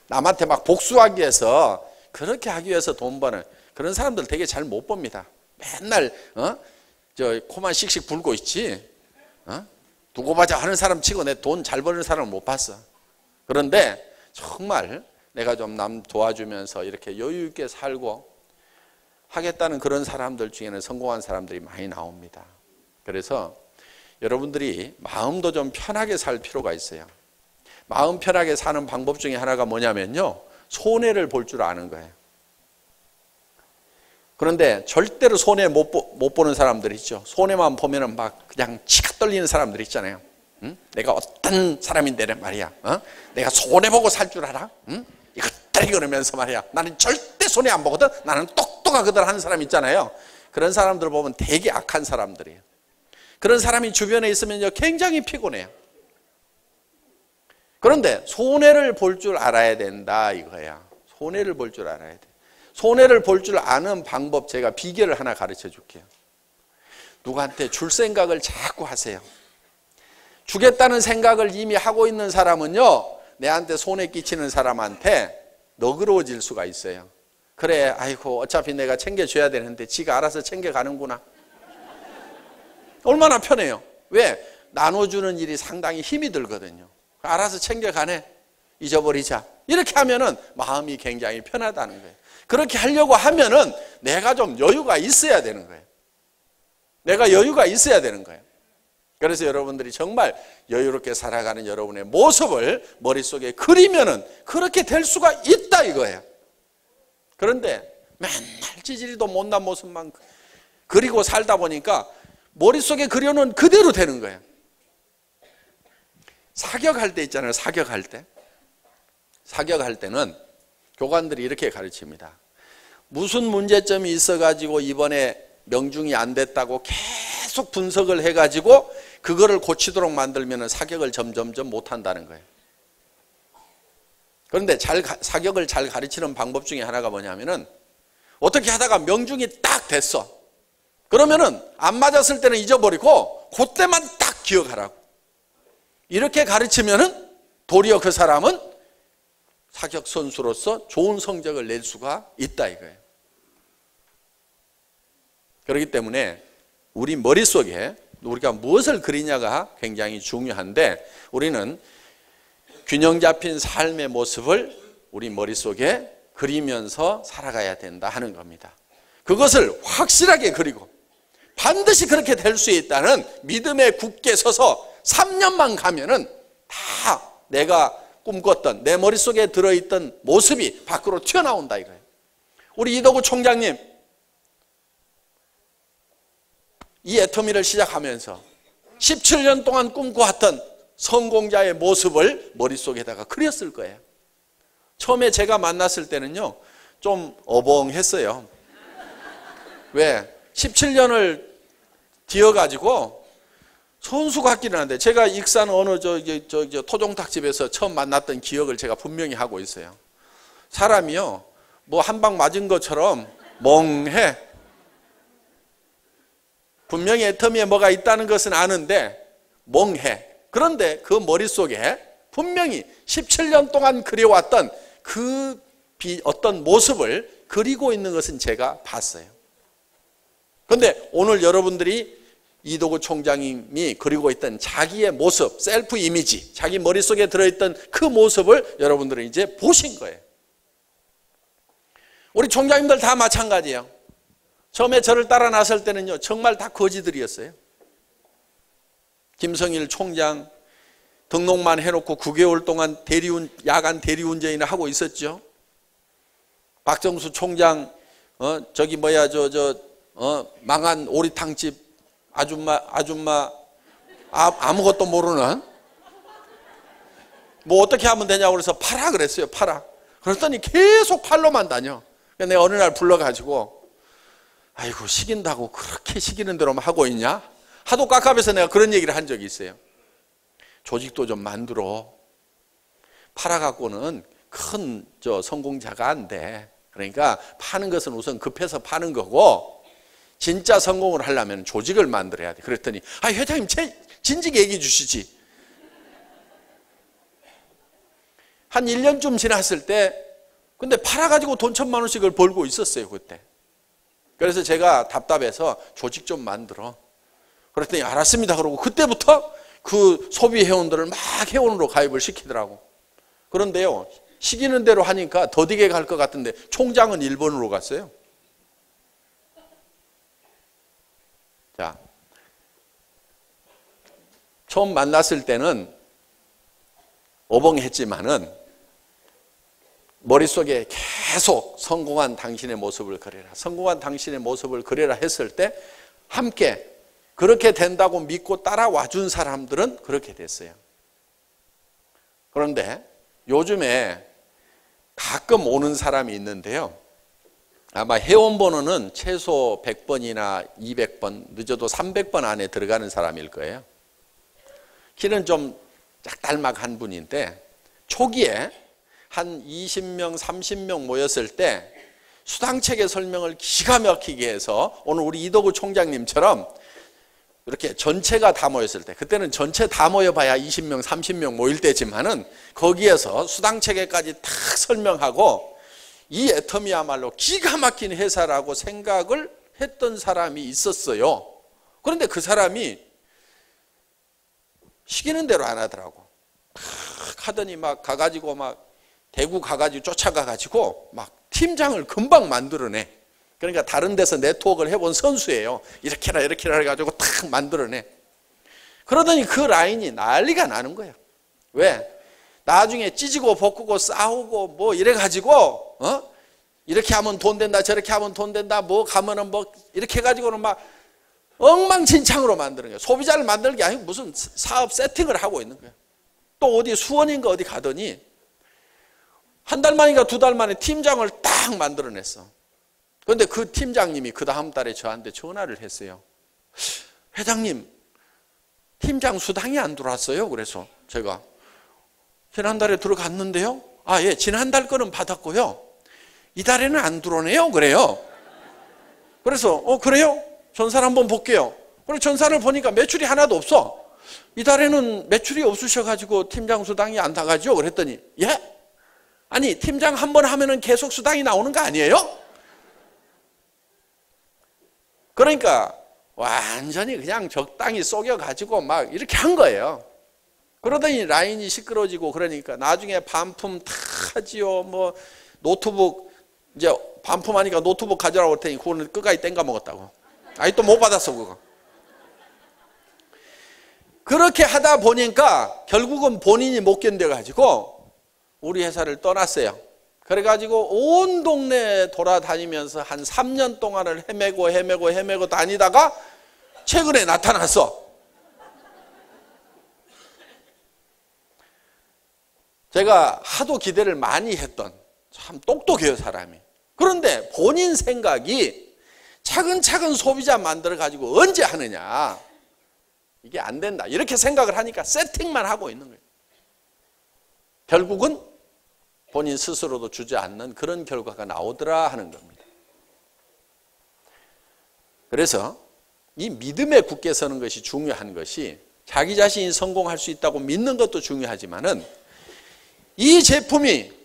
남한테 막 복수하기 위해서, 그렇게 하기 위해서 돈 버는 그런 사람들 되게 잘 못 봅니다. 맨날 저 코만 씩씩 불고 있지, 두고 보자 하는 사람 치고 내 돈 잘 버는 사람을 못 봤어. 그런데 정말 내가 좀 남 도와주면서 이렇게 여유 있게 살고 하겠다는 그런 사람들 중에는 성공한 사람들이 많이 나옵니다. 그래서 여러분들이 마음도 좀 편하게 살 필요가 있어요. 마음 편하게 사는 방법 중에 하나가 뭐냐면요, 손해를 볼 줄 아는 거예요. 그런데 절대로 손해 못 보는 사람들 있죠. 손해만 보면은 막 그냥 치가 떨리는 사람들 있잖아요. 내가 어떤 사람인데 말이야, 내가 손해 보고 살 줄 알아? 이것들이 그러면서 말이야, 나는 절대 손해 안 보거든, 나는 똑똑하거든 하는 사람 있잖아요. 그런 사람들 보면 되게 악한 사람들이에요. 그런 사람이 주변에 있으면요 굉장히 피곤해요. 그런데 손해를 볼 줄 알아야 된다 이거야. 손해를 볼 줄 알아야 돼. 손해를 볼 줄 아는 방법, 제가 비결을 하나 가르쳐 줄게요. 누구한테 줄 생각을 자꾸 하세요. 주겠다는 생각을 이미 하고 있는 사람은요, 내한테 손해 끼치는 사람한테 너그러워질 수가 있어요. 그래, 아이고 어차피 내가 챙겨줘야 되는데 지가 알아서 챙겨가는구나. 얼마나 편해요. 왜? 나눠주는 일이 상당히 힘이 들거든요. 알아서 챙겨가네, 잊어버리자, 이렇게 하면은 마음이 굉장히 편하다는 거예요. 그렇게 하려고 하면은 내가 좀 여유가 있어야 되는 거예요. 내가 여유가 있어야 되는 거예요. 그래서 여러분들이 정말 여유롭게 살아가는 여러분의 모습을 머릿속에 그리면은 그렇게 될 수가 있다 이거예요. 그런데 맨날 찌질이도 못난 모습만 그리고 살다 보니까 머릿속에 그려놓은 그대로 되는 거예요. 사격할 때 있잖아요. 사격할 때. 사격할 때는 교관들이 이렇게 가르칩니다. 무슨 문제점이 있어가지고 이번에 명중이 안 됐다고 계속 분석을 해가지고 그거를 고치도록 만들면 사격을 점점점 못한다는 거예요. 그런데 사격을 잘 가르치는 방법 중에 하나가 뭐냐면은, 어떻게 하다가 명중이 딱 됐어. 그러면은 안 맞았을 때는 잊어버리고 그때만 딱 기억하라고. 이렇게 가르치면은 도리어 그 사람은 사격 선수로서 좋은 성적을 낼 수가 있다 이거예요. 그렇기 때문에 우리 머릿속에 우리가 무엇을 그리냐가 굉장히 중요한데, 우리는 균형 잡힌 삶의 모습을 우리 머릿속에 그리면서 살아가야 된다 하는 겁니다. 그것을 확실하게 그리고 반드시 그렇게 될 수 있다는 믿음에 굳게 서서 3년만 가면은 다 내가 꿈꿨던, 내 머릿속에 들어있던 모습이 밖으로 튀어나온다 이거예요. 우리 이덕우 총장님, 이 애터미를 시작하면서 17년 동안 꿈꿔왔던 성공자의 모습을 머릿속에다가 그렸을 거예요. 처음에 제가 만났을 때는요, 좀 어벙했어요. 왜? 17년을 뒤어가지고 손수 같기는 한데, 제가 익산 어느 토종닭집에서 처음 만났던 기억을 제가 분명히 하고 있어요. 사람이요, 뭐 한 방 맞은 것처럼 멍해. 분명히 애터미에 뭐가 있다는 것은 아는데 멍해. 그런데 그 머릿속에 분명히 17년 동안 그려왔던 그 어떤 모습을 그리고 있는 것은 제가 봤어요. 그런데 오늘 여러분들이 이도구 총장님이 그리고 있던 자기의 모습, 셀프 이미지, 자기 머릿속에 들어있던 그 모습을 여러분들은 이제 보신 거예요. 우리 총장님들 다 마찬가지예요. 처음에 저를 따라 나설 때는요, 정말 다 거지들이었어요. 김성일 총장 등록만 해놓고 9개월 동안 야간 대리운전이나 하고 있었죠. 박정수 총장, 망한 오리탕집 아줌마, 아무것도 모르는, 뭐 어떻게 하면 되냐고 그래서 팔아 그랬어요, 팔아. 그랬더니 계속 팔로만 다녀. 내가 어느 날 불러가지고, 아이고, 시킨다고 그렇게 시키는 대로만 하고 있냐? 하도 깝깝해서 내가 그런 얘기를 한 적이 있어요. 조직도 좀 만들어. 팔아갖고는 큰 성공자가 안 돼. 그러니까 파는 것은 우선 급해서 파는 거고, 진짜 성공을 하려면 조직을 만들어야 돼. 그랬더니, 회장님, 진즉 얘기해 주시지. 한 1년쯤 지났을 때, 근데 팔아가지고 돈 1,000만 원씩을 벌고 있었어요, 그때. 그래서 제가 답답해서 조직 좀 만들어. 그랬더니 알았습니다. 그러고 그때부터 그 소비 회원들을 막 회원으로 가입을 시키더라고. 그런데요, 시키는 대로 하니까 더디게 갈 것 같은데 총장은 일본으로 갔어요. 자, 처음 만났을 때는 어벙했지만은 머릿속에 계속 성공한 당신의 모습을 그려라, 성공한 당신의 모습을 그려라 했을 때 함께 그렇게 된다고 믿고 따라와 준 사람들은 그렇게 됐어요. 그런데 요즘에 가끔 오는 사람이 있는데요, 아마 회원번호는 최소 100번이나 200번, 늦어도 300번 안에 들어가는 사람일 거예요. 키는 좀 짝달막한 분인데, 초기에 한 20명, 30명 모였을 때 수당체계 설명을 기가 막히게 해서, 오늘 우리 이도구 총장님처럼 이렇게 전체가 다 모였을 때, 그때는 전체 다 모여봐야 20명, 30명 모일 때지만은 거기에서 수당체계까지 탁 설명하고, 이 애터미야말로 기가 막힌 회사라고 생각을 했던 사람이 있었어요. 그런데 그 사람이 시키는 대로 안 하더라고. 하더니 막 가가지고 막 대구 가가지고 쫓아가가지고 막 팀장을 금방 만들어내. 그러니까 다른 데서 네트워크를 해본 선수예요. 이렇게라 이렇게라 해가지고 탁 만들어내. 그러더니 그 라인이 난리가 나는 거예요. 왜? 나중에 찢고 볶고 싸우고 뭐 이래가지고 이렇게 하면 돈 된다, 저렇게 하면 돈 된다, 뭐 가면은 뭐 이렇게 해가지고는 막 엉망진창으로 만드는 거예요. 소비자를 만드는 게 아니고 무슨 사업 세팅을 하고 있는 거예요. 또 어디 수원인가 어디 가더니 한 달 만인가 2달 만에 팀장을 딱 만들어냈어. 그런데 그 팀장님이 그 다음 달에 저한테 전화를 했어요. 회장님, 팀장 수당이 안 들어왔어요. 그래서 제가 지난달에 들어갔는데요. 예, 지난달 거는 받았고요. 이달에는 안 들어오네요. 그래요. 그래서 그래요? 전사를 한번 볼게요. 그래서 전사를 보니까 매출이 하나도 없어. 이달에는 매출이 없으셔가지고 팀장 수당이 안 나가죠. 그랬더니 예? 아니, 팀장 한 번 하면은 계속 수당이 나오는 거 아니에요? 그러니까 완전히 그냥 적당히 속여가지고 막 이렇게 한 거예요. 그러더니 라인이 시끄러지고, 그러니까 나중에 반품 다 하지요. 뭐 노트북 이제 반품하니까 노트북 가져라고 할 테니 그거는 끝까지 땡가 먹었다고. 또 못 받았어 그거. 그렇게 하다 보니까 결국은 본인이 못 견뎌가지고 우리 회사를 떠났어요. 그래가지고 온 동네 돌아다니면서 한 3년 동안을 헤매고 다니다가 최근에 나타났어. 제가 하도 기대를 많이 했던 참 똑똑해요, 사람이. 그런데 본인 생각이 차근차근 소비자 만들어가지고 언제 하느냐, 이게 안 된다 이렇게 생각을 하니까 세팅만 하고 있는 거예요. 결국은 본인 스스로도 주저앉는 그런 결과가 나오더라 하는 겁니다. 그래서 이 믿음에 굳게 서는 것이 중요한 것이, 자기 자신이 성공할 수 있다고 믿는 것도 중요하지만은 이 제품이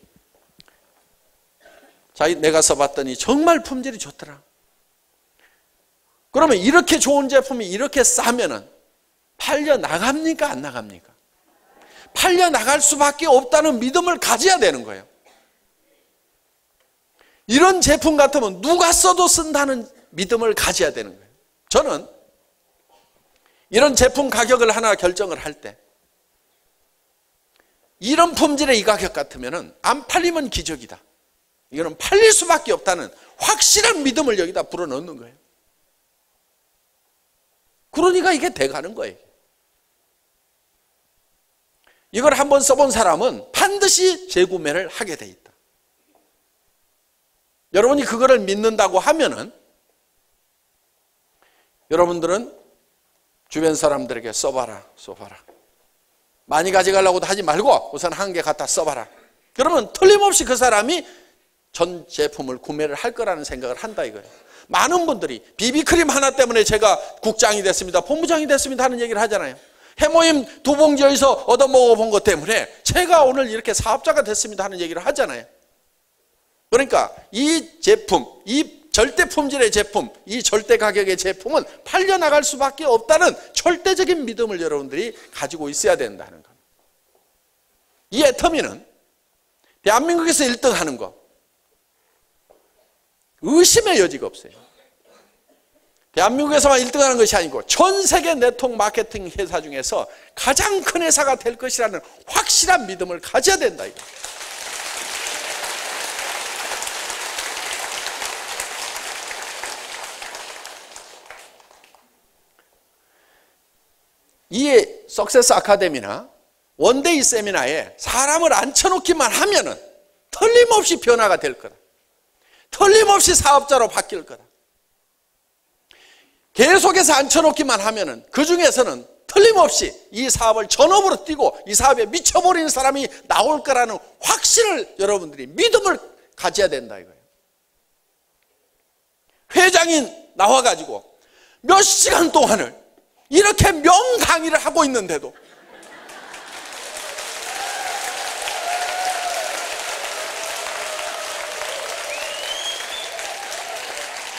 내가 써봤더니 정말 품질이 좋더라. 그러면 이렇게 좋은 제품이 이렇게 싸면은 팔려 나갑니까, 안 나갑니까? 팔려 나갈 수밖에 없다는 믿음을 가져야 되는 거예요. 이런 제품 같으면 누가 써도 쓴다는 믿음을 가져야 되는 거예요. 저는 이런 제품 가격을 하나 결정을 할 때, 이런 품질의 이 가격 같으면 안 팔리면 기적이다, 이거는 팔릴 수밖에 없다는 확실한 믿음을 여기다 불어넣는 거예요. 그러니까 이게 돼가는 거예요. 이걸 한번 써본 사람은 반드시 재구매를 하게 돼 있다. 여러분이 그거를 믿는다고 하면은 여러분들은 주변 사람들에게 써봐라. 많이 가져가려고도 하지 말고 우선 한 개 갖다 써봐라. 그러면 틀림없이 그 사람이 전 제품을 구매를 할 거라는 생각을 한다 이거예요. 많은 분들이 비비크림 하나 때문에 제가 국장이 됐습니다, 본부장이 됐습니다 하는 얘기를 하잖아요. 해모임 2봉지에서 얻어먹어본 것 때문에 제가 오늘 이렇게 사업자가 됐습니다 하는 얘기를 하잖아요. 그러니까 이 제품, 이 절대 품질의 제품, 이 절대 가격의 제품은 팔려나갈 수밖에 없다는 절대적인 믿음을 여러분들이 가지고 있어야 된다는 겁니다. 이 애터미는 대한민국에서 1등 하는 거 의심의 여지가 없어요. 대한민국에서만 1등하는 것이 아니고 전 세계 네트워크 마케팅 회사 중에서 가장 큰 회사가 될 것이라는 확실한 믿음을 가져야 된다 이거. 이 석세스 아카데미나 원데이 세미나에 사람을 앉혀놓기만 하면은 틀림없이 변화가 될 거다. 틀림없이 사업자로 바뀔 거다. 계속해서 앉혀놓기만 하면은 그 중에서는 틀림없이 이 사업을 전업으로 뛰고 이 사업에 미쳐버리는 사람이 나올 거라는 확신을 여러분들이 믿음을 가져야 된다 이거예요. 회장이 나와가지고 몇 시간 동안을 이렇게 명강의를 하고 있는데도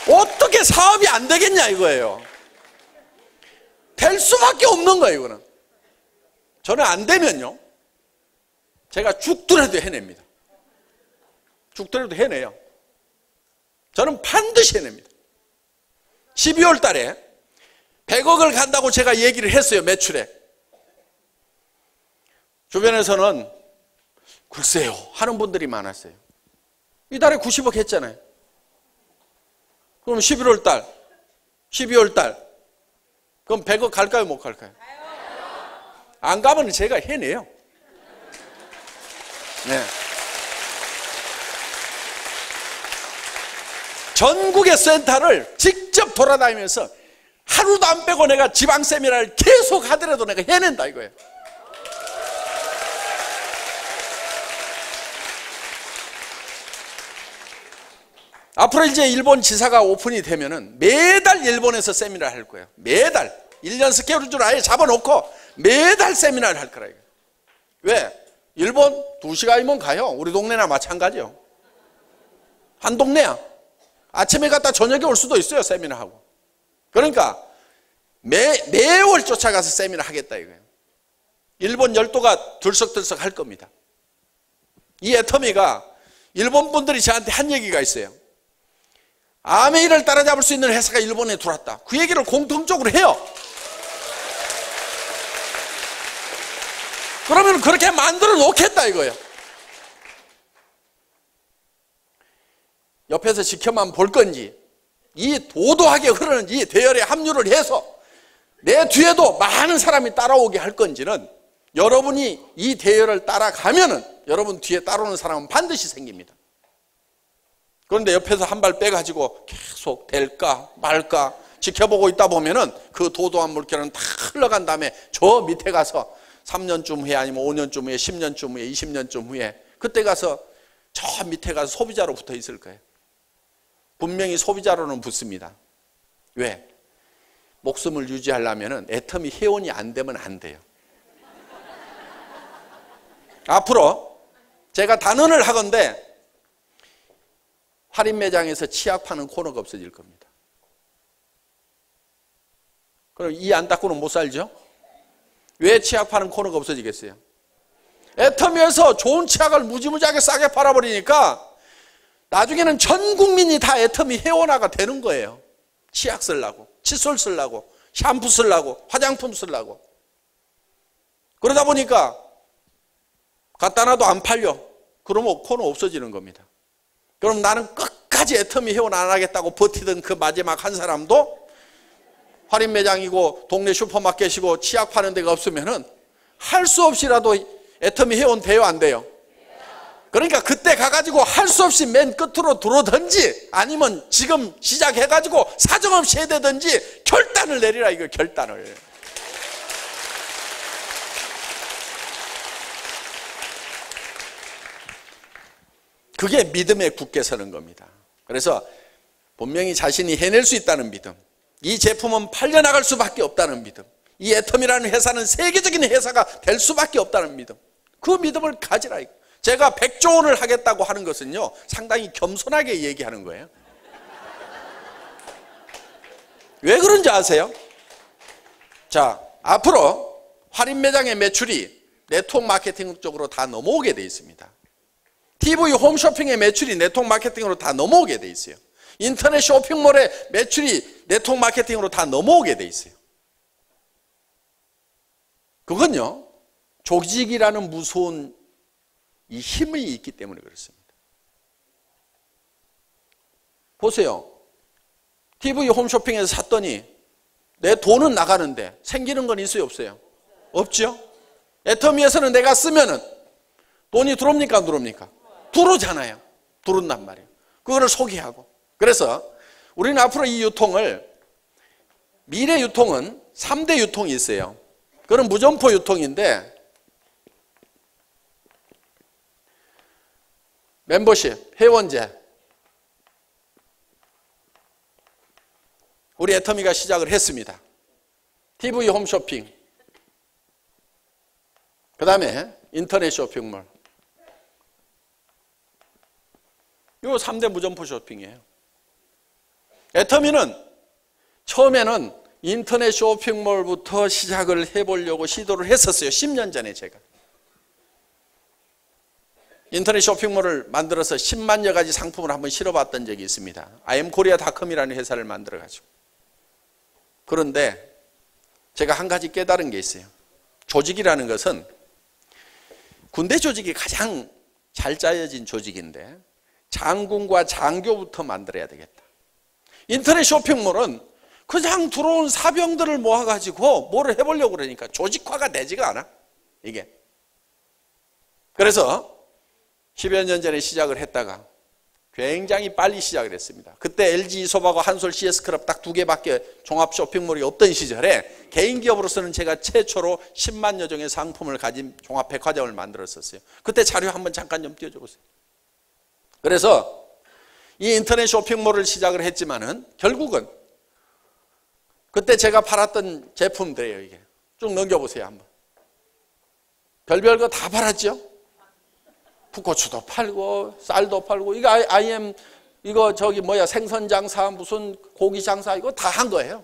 어떻게 사업이 안 되겠냐 이거예요. 될 수밖에 없는 거예요. 이거는 저는 안 되면요 제가 죽더라도 해냅니다. 죽더라도 해내요. 저는 반드시 해냅니다. 12월 달에 100억을 간다고 제가 얘기를 했어요. 매출에. 주변에서는 글쎄요 하는 분들이 많았어요. 이달에 90억 했잖아요. 그럼 11월 달, 12월 달 그럼 100억 갈까요 못 갈까요? 안 가면 제가 해내요. 네. 전국의 센터를 직접 돌아다니면서 하루도 안 빼고 내가 지방 세미나를 계속 하더라도 내가 해낸다 이거예요. 앞으로 이제 일본 지사가 오픈이 되면은 매달 일본에서 세미나를 할 거예요. 매달 1년 스케줄을 아예 잡아놓고 매달 세미나를 할 거라 이거예요. 왜? 일본 2시간이면 가요. 우리 동네나 마찬가지요. 한 동네야. 아침에 갔다 저녁에 올 수도 있어요. 세미나하고. 그러니까 매월 쫓아가서 세미나 하겠다 이거예요. 일본 열도가 들썩들썩 할 겁니다. 이 애터미가 일본 분들이 저한테 한 얘기가 있어요. 아메이를 따라잡을 수 있는 회사가 일본에 들어왔다. 그 얘기를 공통적으로 해요. 그러면 그렇게 만들어 놓겠다 이거예요. 옆에서 지켜만 볼 건지 이 도도하게 흐르는 이 대열에 합류를 해서 내 뒤에도 많은 사람이 따라오게 할 건지는 여러분이 이 대열을 따라가면은 여러분 뒤에 따라오는 사람은 반드시 생깁니다. 그런데 옆에서 한 발 빼가지고 계속 될까 말까 지켜보고 있다 보면은 그 도도한 물결은 다 흘러간 다음에 저 밑에 가서 3년쯤 후에 아니면 5년쯤 후에 10년쯤 후에 20년쯤 후에 그때 가서 저 밑에 가서 소비자로 붙어 있을 거예요. 분명히 소비자로는 붙습니다. 왜? 목숨을 유지하려면 애터미 회원이 안 되면 안 돼요. 앞으로 제가 단언을 하건대 할인 매장에서 치약 파는 코너가 없어질 겁니다. 그럼 이 안 닦고는 못 살죠? 왜 치약 파는 코너가 없어지겠어요? 애터미에서 좋은 치약을 무지무지하게 싸게 팔아버리니까 나중에는 전 국민이 다 애터미 회원화가 되는 거예요. 치약 쓰려고, 칫솔 쓰려고, 샴푸 쓰려고, 화장품 쓰려고. 그러다 보니까 갖다 놔도 안 팔려. 그러면 코너 없어지는 겁니다. 그럼 나는 끝까지 애터미 회원 안 하겠다고 버티던 그 마지막 한 사람도 할인 매장이고 동네 슈퍼마켓이고 치약 파는 데가 없으면은 할 수 없이라도 애터미 회원 돼요, 안 돼요? 그러니까 그때 가가지고 할 수 없이 맨 끝으로 들어오든지 아니면 지금 시작해가지고 사정없이 해야 되든지 결단을 내리라, 이거 결단을. 그게 믿음에 굳게 서는 겁니다. 그래서 분명히 자신이 해낼 수 있다는 믿음, 이 제품은 팔려나갈 수밖에 없다는 믿음, 이 애터미라는 회사는 세계적인 회사가 될 수밖에 없다는 믿음, 그 믿음을 가지라. 제가 100조 원을 하겠다고 하는 것은요 상당히 겸손하게 얘기하는 거예요. 왜 그런지 아세요? 자, 앞으로 할인 매장의 매출이 네트워크 마케팅 쪽으로 다 넘어오게 돼 있습니다. TV 홈쇼핑의 매출이 네트워크 마케팅으로 다 넘어오게 돼 있어요. 인터넷 쇼핑몰의 매출이 네트워크 마케팅으로 다 넘어오게 돼 있어요. 그건요 조직이라는 무서운 이 힘이 있기 때문에 그렇습니다. 보세요. TV 홈쇼핑에서 샀더니 내 돈은 나가는데 생기는 건 있어요, 없어요? 없죠. 애터미에서는 내가 쓰면은 돈이 들어옵니까, 안 들어옵니까? 들어오잖아요. 들어온단 말이에요. 그거를 소개하고. 그래서 우리는 앞으로 이 유통을, 미래 유통은 3대 유통이 있어요. 그건 무점포 유통인데, 멤버십, 회원제. 우리 애터미가 시작을 했습니다. TV 홈쇼핑, 그 다음에 인터넷 쇼핑몰. 이 3대 무점포 쇼핑이에요. 애터미는 처음에는 인터넷 쇼핑몰부터 시작을 해보려고 시도를 했었어요. 10년 전에 제가. 인터넷 쇼핑몰을 만들어서 10만여 가지 상품을 한번 실어봤던 적이 있습니다. IamKorea.com이라는 회사를 만들어가지고. 그런데 제가 한 가지 깨달은 게 있어요. 조직이라는 것은 군대 조직이 가장 잘 짜여진 조직인데 장군과 장교부터 만들어야 되겠다. 인터넷 쇼핑몰은 그냥 들어온 사병들을 모아가지고 뭐를 해보려고 그러니까 조직화가 되지가 않아, 이게. 그래서 10여 년 전에 시작을 했다가 굉장히 빨리 시작을 했습니다. 그때 LG 이솝하고 한솔 CS클럽 딱 2개밖에 종합 쇼핑몰이 없던 시절에 개인 기업으로서는 제가 최초로 10만여 종의 상품을 가진 종합 백화점을 만들었었어요. 그때 자료 한번 잠깐 좀 띄워줘 보세요. 그래서 이 인터넷 쇼핑몰을 시작을 했지만은 결국은 그때 제가 팔았던 제품들이에요, 이게. 쭉 넘겨보세요, 한번. 별별 거 다 팔았죠? 풋고추도 팔고, 쌀도 팔고, 이거 이거 생선 장사, 무슨 고기 장사, 이거 다 한 거예요.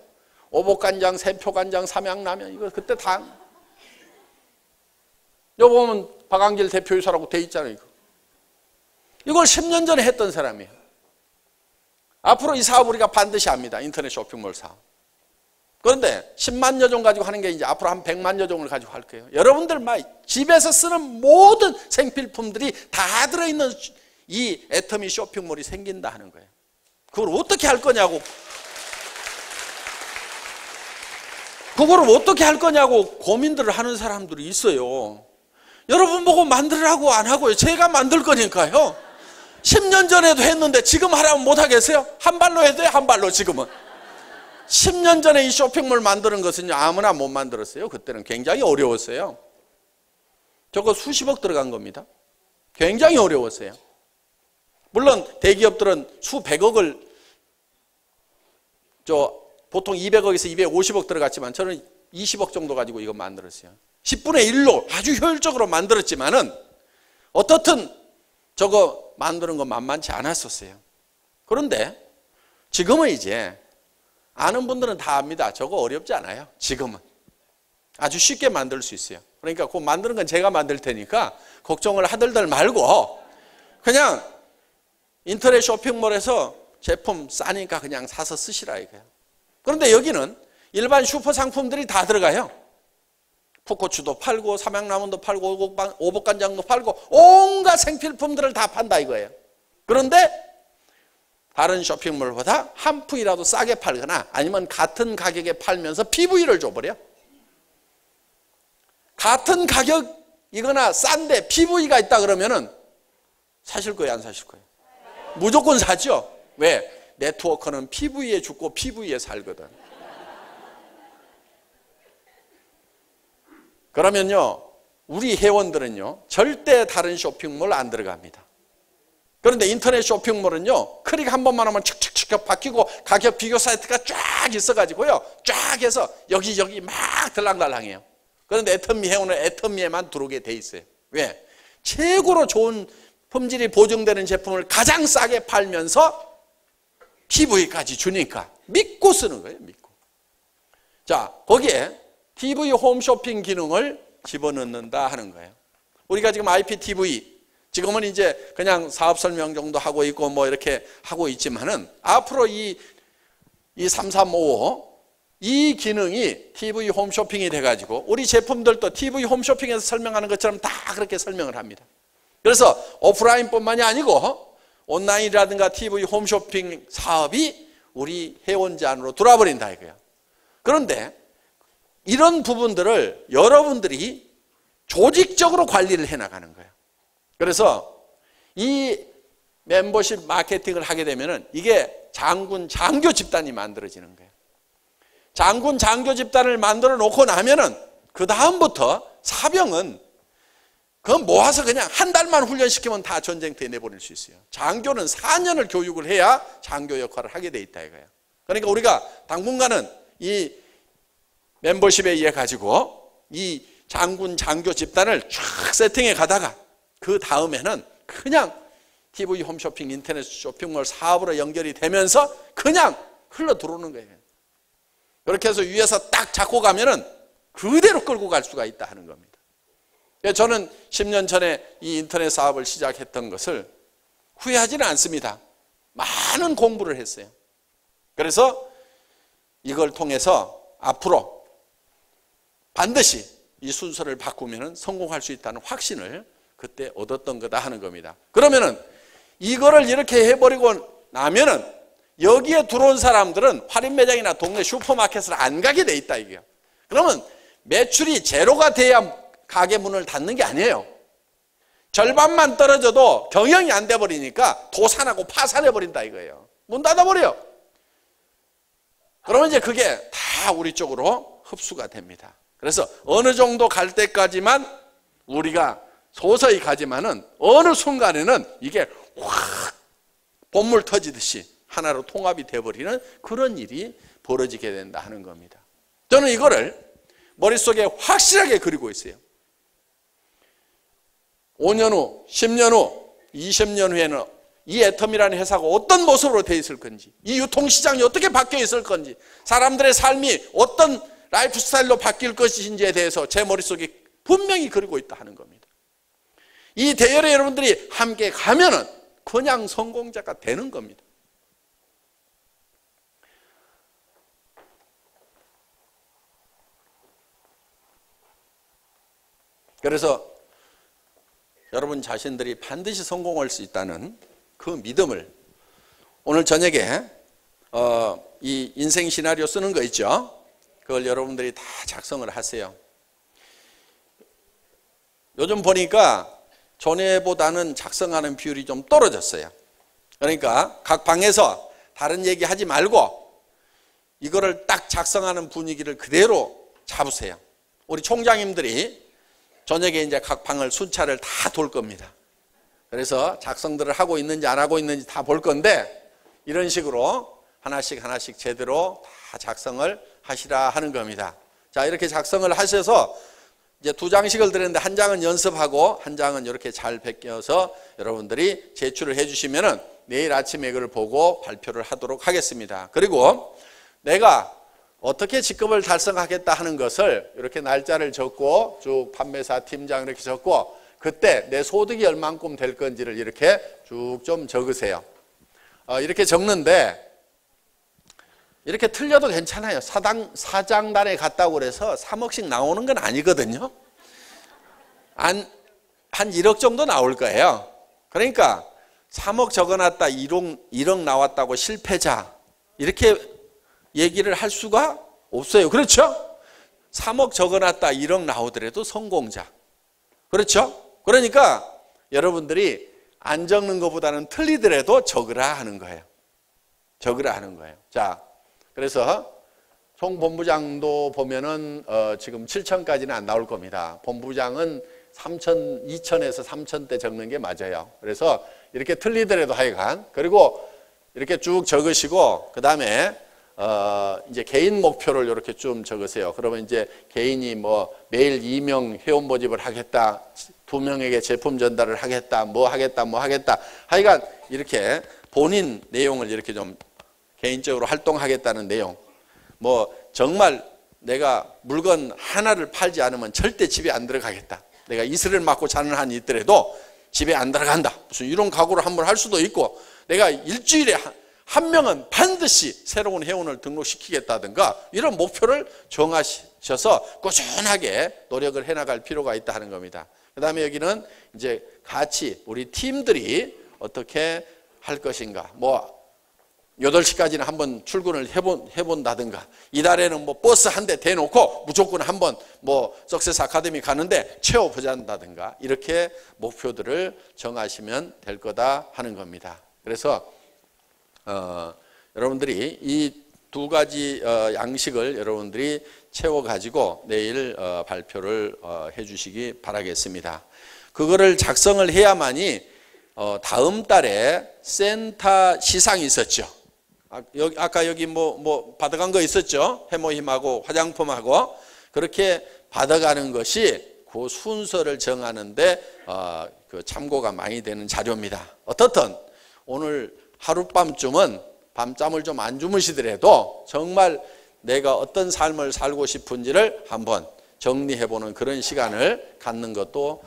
오복간장, 샘표간장, 삼양라면, 이거 그때 다 한. 여기 보면 박한길 대표이사라고 돼 있잖아요, 이거. 이걸 10년 전에 했던 사람이에요. 앞으로 이 사업 우리가 반드시 합니다. 인터넷 쇼핑몰 사업. 그런데 10만여 종 가지고 하는 게 이제 앞으로 한 100만여 종을 가지고 할 거예요. 여러분들 집에서 쓰는 모든 생필품들이 다 들어있는 이 애터미 쇼핑몰이 생긴다 하는 거예요. 그걸 어떻게 할 거냐고. 그걸 어떻게 할 거냐고 고민들을 하는 사람들이 있어요. 여러분 보고 만들으라고 안 하고요. 제가 만들 거니까요. 10년 전에도 했는데 지금 하라면 못 하겠어요? 한 발로 해도 돼요, 한 발로 지금은. 10년 전에 이 쇼핑몰 만드는 것은요, 아무나 못 만들었어요. 그때는 굉장히 어려웠어요. 저거 수십억 들어간 겁니다. 굉장히 어려웠어요. 물론 대기업들은 수백억을 보통 200억에서 250억 들어갔지만 저는 20억 정도 가지고 이거 만들었어요. 10분의 1로 아주 효율적으로 만들었지만은 어떻든 저거 만드는 거 만만치 않았었어요. 그런데 지금은 이제 아는 분들은 다 압니다. 저거 어렵지 않아요. 지금은 아주 쉽게 만들 수 있어요. 그러니까 그 만드는 건 제가 만들 테니까 걱정을 하들들 말고 그냥 인터넷 쇼핑몰에서 제품 싸니까 그냥 사서 쓰시라 이거예요. 그런데 여기는 일반 슈퍼 상품들이 다 들어가요. 풋고추도 팔고 삼양라면도 팔고 오복간장도 팔고 온갖 생필품들을 다 판다 이거예요. 그런데 다른 쇼핑몰보다 한 푼이라도 싸게 팔거나 아니면 같은 가격에 팔면서 PV를 줘버려. 같은 가격이거나 싼데 PV가 있다 그러면은 사실 거예요, 안 사실 거예요? 무조건 사죠. 왜? 네트워크는 PV에 죽고 PV에 살거든. 그러면요, 우리 회원들은요, 절대 다른 쇼핑몰 안 들어갑니다. 그런데 인터넷 쇼핑몰은요, 클릭 한 번만 하면 칙칙칙 바뀌고 가격 비교 사이트가 쫙 있어가지고요, 쫙 해서 여기저기 막 들랑달랑해요. 그런데 애터미 회원은 애터미에만 들어오게 돼 있어요. 왜? 최고로 좋은 품질이 보증되는 제품을 가장 싸게 팔면서 PV까지 주니까 믿고 쓰는 거예요, 믿고. 자, 거기에 TV 홈쇼핑 기능을 집어넣는다 하는 거예요. 우리가 지금 IPTV, 지금은 이제 그냥 사업 설명 정도 하고 있고 뭐 이렇게 하고 있지만은 앞으로 이 3355, 이 기능이 TV 홈쇼핑이 돼가지고 우리 제품들도 TV 홈쇼핑에서 설명하는 것처럼 다 그렇게 설명을 합니다. 그래서 오프라인뿐만이 아니고 온라인이라든가 TV 홈쇼핑 사업이 우리 회원제 안으로 들어와 버린다 이거예요. 그런데 이런 부분들을 여러분들이 조직적으로 관리를 해나가는 거예요. 그래서 이 멤버십 마케팅을 하게 되면은 이게 장군 장교 집단이 만들어지는 거예요. 장군 장교 집단을 만들어 놓고 나면은 그 다음부터 사병은 그거 모아서 그냥 한 달만 훈련시키면 다 전쟁터에 내보낼 수 있어요. 장교는 4년을 교육을 해야 장교 역할을 하게 돼 있다 이거예요. 그러니까 우리가 당분간은 이 멤버십에 의해 가지고 이 장군 장교 집단을 쫙 세팅해 가다가 그 다음에는 그냥 TV 홈쇼핑 인터넷 쇼핑몰 사업으로 연결이 되면서 그냥 흘러 들어오는 거예요. 그렇게 해서 위에서 딱 잡고 가면은 그대로 끌고 갈 수가 있다 하는 겁니다. 저는 10년 전에 이 인터넷 사업을 시작했던 것을 후회하지는 않습니다. 많은 공부를 했어요. 그래서 이걸 통해서 앞으로 반드시 이 순서를 바꾸면 성공할 수 있다는 확신을 그때 얻었던 거다 하는 겁니다. 그러면은 이거를 이렇게 해버리고 나면은 여기에 들어온 사람들은 할인 매장이나 동네 슈퍼마켓을 안 가게 돼 있다 이게요. 그러면 매출이 제로가 돼야 가게 문을 닫는 게 아니에요. 절반만 떨어져도 경영이 안 돼 버리니까 도산하고 파산해 버린다 이거예요. 문 닫아버려요. 그러면 이제 그게 다 우리 쪽으로 흡수가 됩니다. 그래서 어느 정도 갈 때까지만 우리가 서서히 가지만은 어느 순간에는 이게 확 본물 터지듯이 하나로 통합이 돼버리는 그런 일이 벌어지게 된다 하는 겁니다. 저는 이거를 머릿속에 확실하게 그리고 있어요. 5년 후, 10년 후, 20년 후에는 이 애텀이라는 회사가 어떤 모습으로 돼 있을 건지, 이 유통시장이 어떻게 바뀌어 있을 건지, 사람들의 삶이 어떤 라이프 스타일로 바뀔 것인지에 대해서 제 머릿속에 분명히 그리고 있다 하는 겁니다. 이 대열에 여러분들이 함께 가면은 그냥 성공자가 되는 겁니다. 그래서 여러분 자신들이 반드시 성공할 수 있다는 그 믿음을 오늘 저녁에 이 인생 시나리오 쓰는 거 있죠? 그걸 여러분들이 다 작성을 하세요. 요즘 보니까 전에보다는 작성하는 비율이 좀 떨어졌어요. 그러니까 각 방에서 다른 얘기 하지 말고 이거를 딱 작성하는 분위기를 그대로 잡으세요. 우리 총장님들이 저녁에 이제 각 방을 순찰을 다 돌 겁니다. 그래서 작성들을 하고 있는지 안 하고 있는지 다 볼 건데 이런 식으로 하나씩 하나씩 제대로 다 작성을 하시라 하는 겁니다. 자, 이렇게 작성을 하셔서 이제 2장씩을 드렸는데 한 장은 연습하고 한 장은 이렇게 잘 베껴서 여러분들이 제출을 해주시면은 내일 아침에 이걸 보고 발표를 하도록 하겠습니다. 그리고 내가 어떻게 직급을 달성하겠다 하는 것을 이렇게 날짜를 적고 쭉 판매사 팀장 이렇게 적고 그때 내 소득이 얼만큼 될 건지를 이렇게 쭉 좀 적으세요. 이렇게 적는데 이렇게 틀려도 괜찮아요. 사장단에 갔다고 그래서 3억씩 나오는 건 아니거든요. 한 1억 정도 나올 거예요. 그러니까 3억 적어놨다 1억 나왔다고 실패자 이렇게 얘기를 할 수가 없어요. 그렇죠? 3억 적어놨다 1억 나오더라도 성공자. 그렇죠? 그러니까 여러분들이 안 적는 것보다는 틀리더라도 적으라 하는 거예요. 적으라 하는 거예요. 자, 그래서 총 본부장도 보면은 지금 7천까지는 안 나올 겁니다. 본부장은 3천, 2천에서 3천대 적는 게 맞아요. 그래서 이렇게 틀리더라도 하여간 그리고 이렇게 쭉 적으시고 그 다음에 이제 개인 목표를 이렇게 좀 적으세요. 그러면 이제 개인이 뭐 매일 2명 회원 모집을 하겠다, 2명에게 제품 전달을 하겠다, 뭐 하겠다, 뭐 하겠다. 하여간 이렇게 본인 내용을 이렇게 좀 개인적으로 활동하겠다는 내용. 뭐 정말 내가 물건 하나를 팔지 않으면 절대 집에 안 들어가겠다. 내가 이슬을 맞고 자는 한이 있더라도 집에 안 들어간다. 무슨 이런 각오를 한번 할 수도 있고 내가 일주일에 한 명은 반드시 새로운 회원을 등록시키겠다든가 이런 목표를 정하셔서 꾸준하게 노력을 해나갈 필요가 있다 하는 겁니다. 그 다음에 여기는 이제 같이 우리 팀들이 어떻게 할 것인가. 뭐 8시까지는 한번 출근을 해본다든가 이달에는 뭐 버스 한 대 대놓고 무조건 한번 뭐 석세스 아카데미 가는데 채워보자다든가 이렇게 목표들을 정하시면 될 거다 하는 겁니다. 그래서 여러분들이 이 2가지 양식을 여러분들이 채워가지고 내일 발표를 해주시기 바라겠습니다. 그거를 작성을 해야만이 다음 달에 센터 시상이 있었죠. 아까 여기 뭐 받아간 거 있었죠. 해모힘하고 화장품하고 그렇게 받아가는 것이 그 순서를 정하는데 그 참고가 많이 되는 자료입니다. 어떻든 오늘 하룻밤쯤은 밤잠을 좀 안 주무시더라도 정말 내가 어떤 삶을 살고 싶은지를 한번 정리해보는 그런 시간을 갖는 것도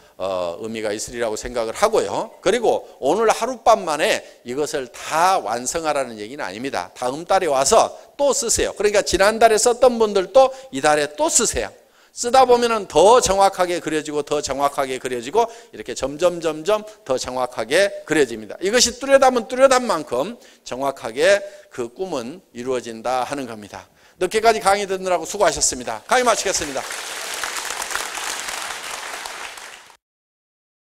의미가 있으리라고 생각을 하고요. 그리고 오늘 하룻밤 만에 이것을 다 완성하라는 얘기는 아닙니다. 다음 달에 와서 또 쓰세요. 그러니까 지난달에 썼던 분들도 이달에 또 쓰세요. 쓰다 보면은 더 정확하게 그려지고 더 정확하게 그려지고 이렇게 점점 더 정확하게 그려집니다. 이것이 뚜렷하면 뚜렷한 만큼 정확하게 그 꿈은 이루어진다 하는 겁니다. 늦게까지 강의 듣느라고 수고하셨습니다. 강의 마치겠습니다.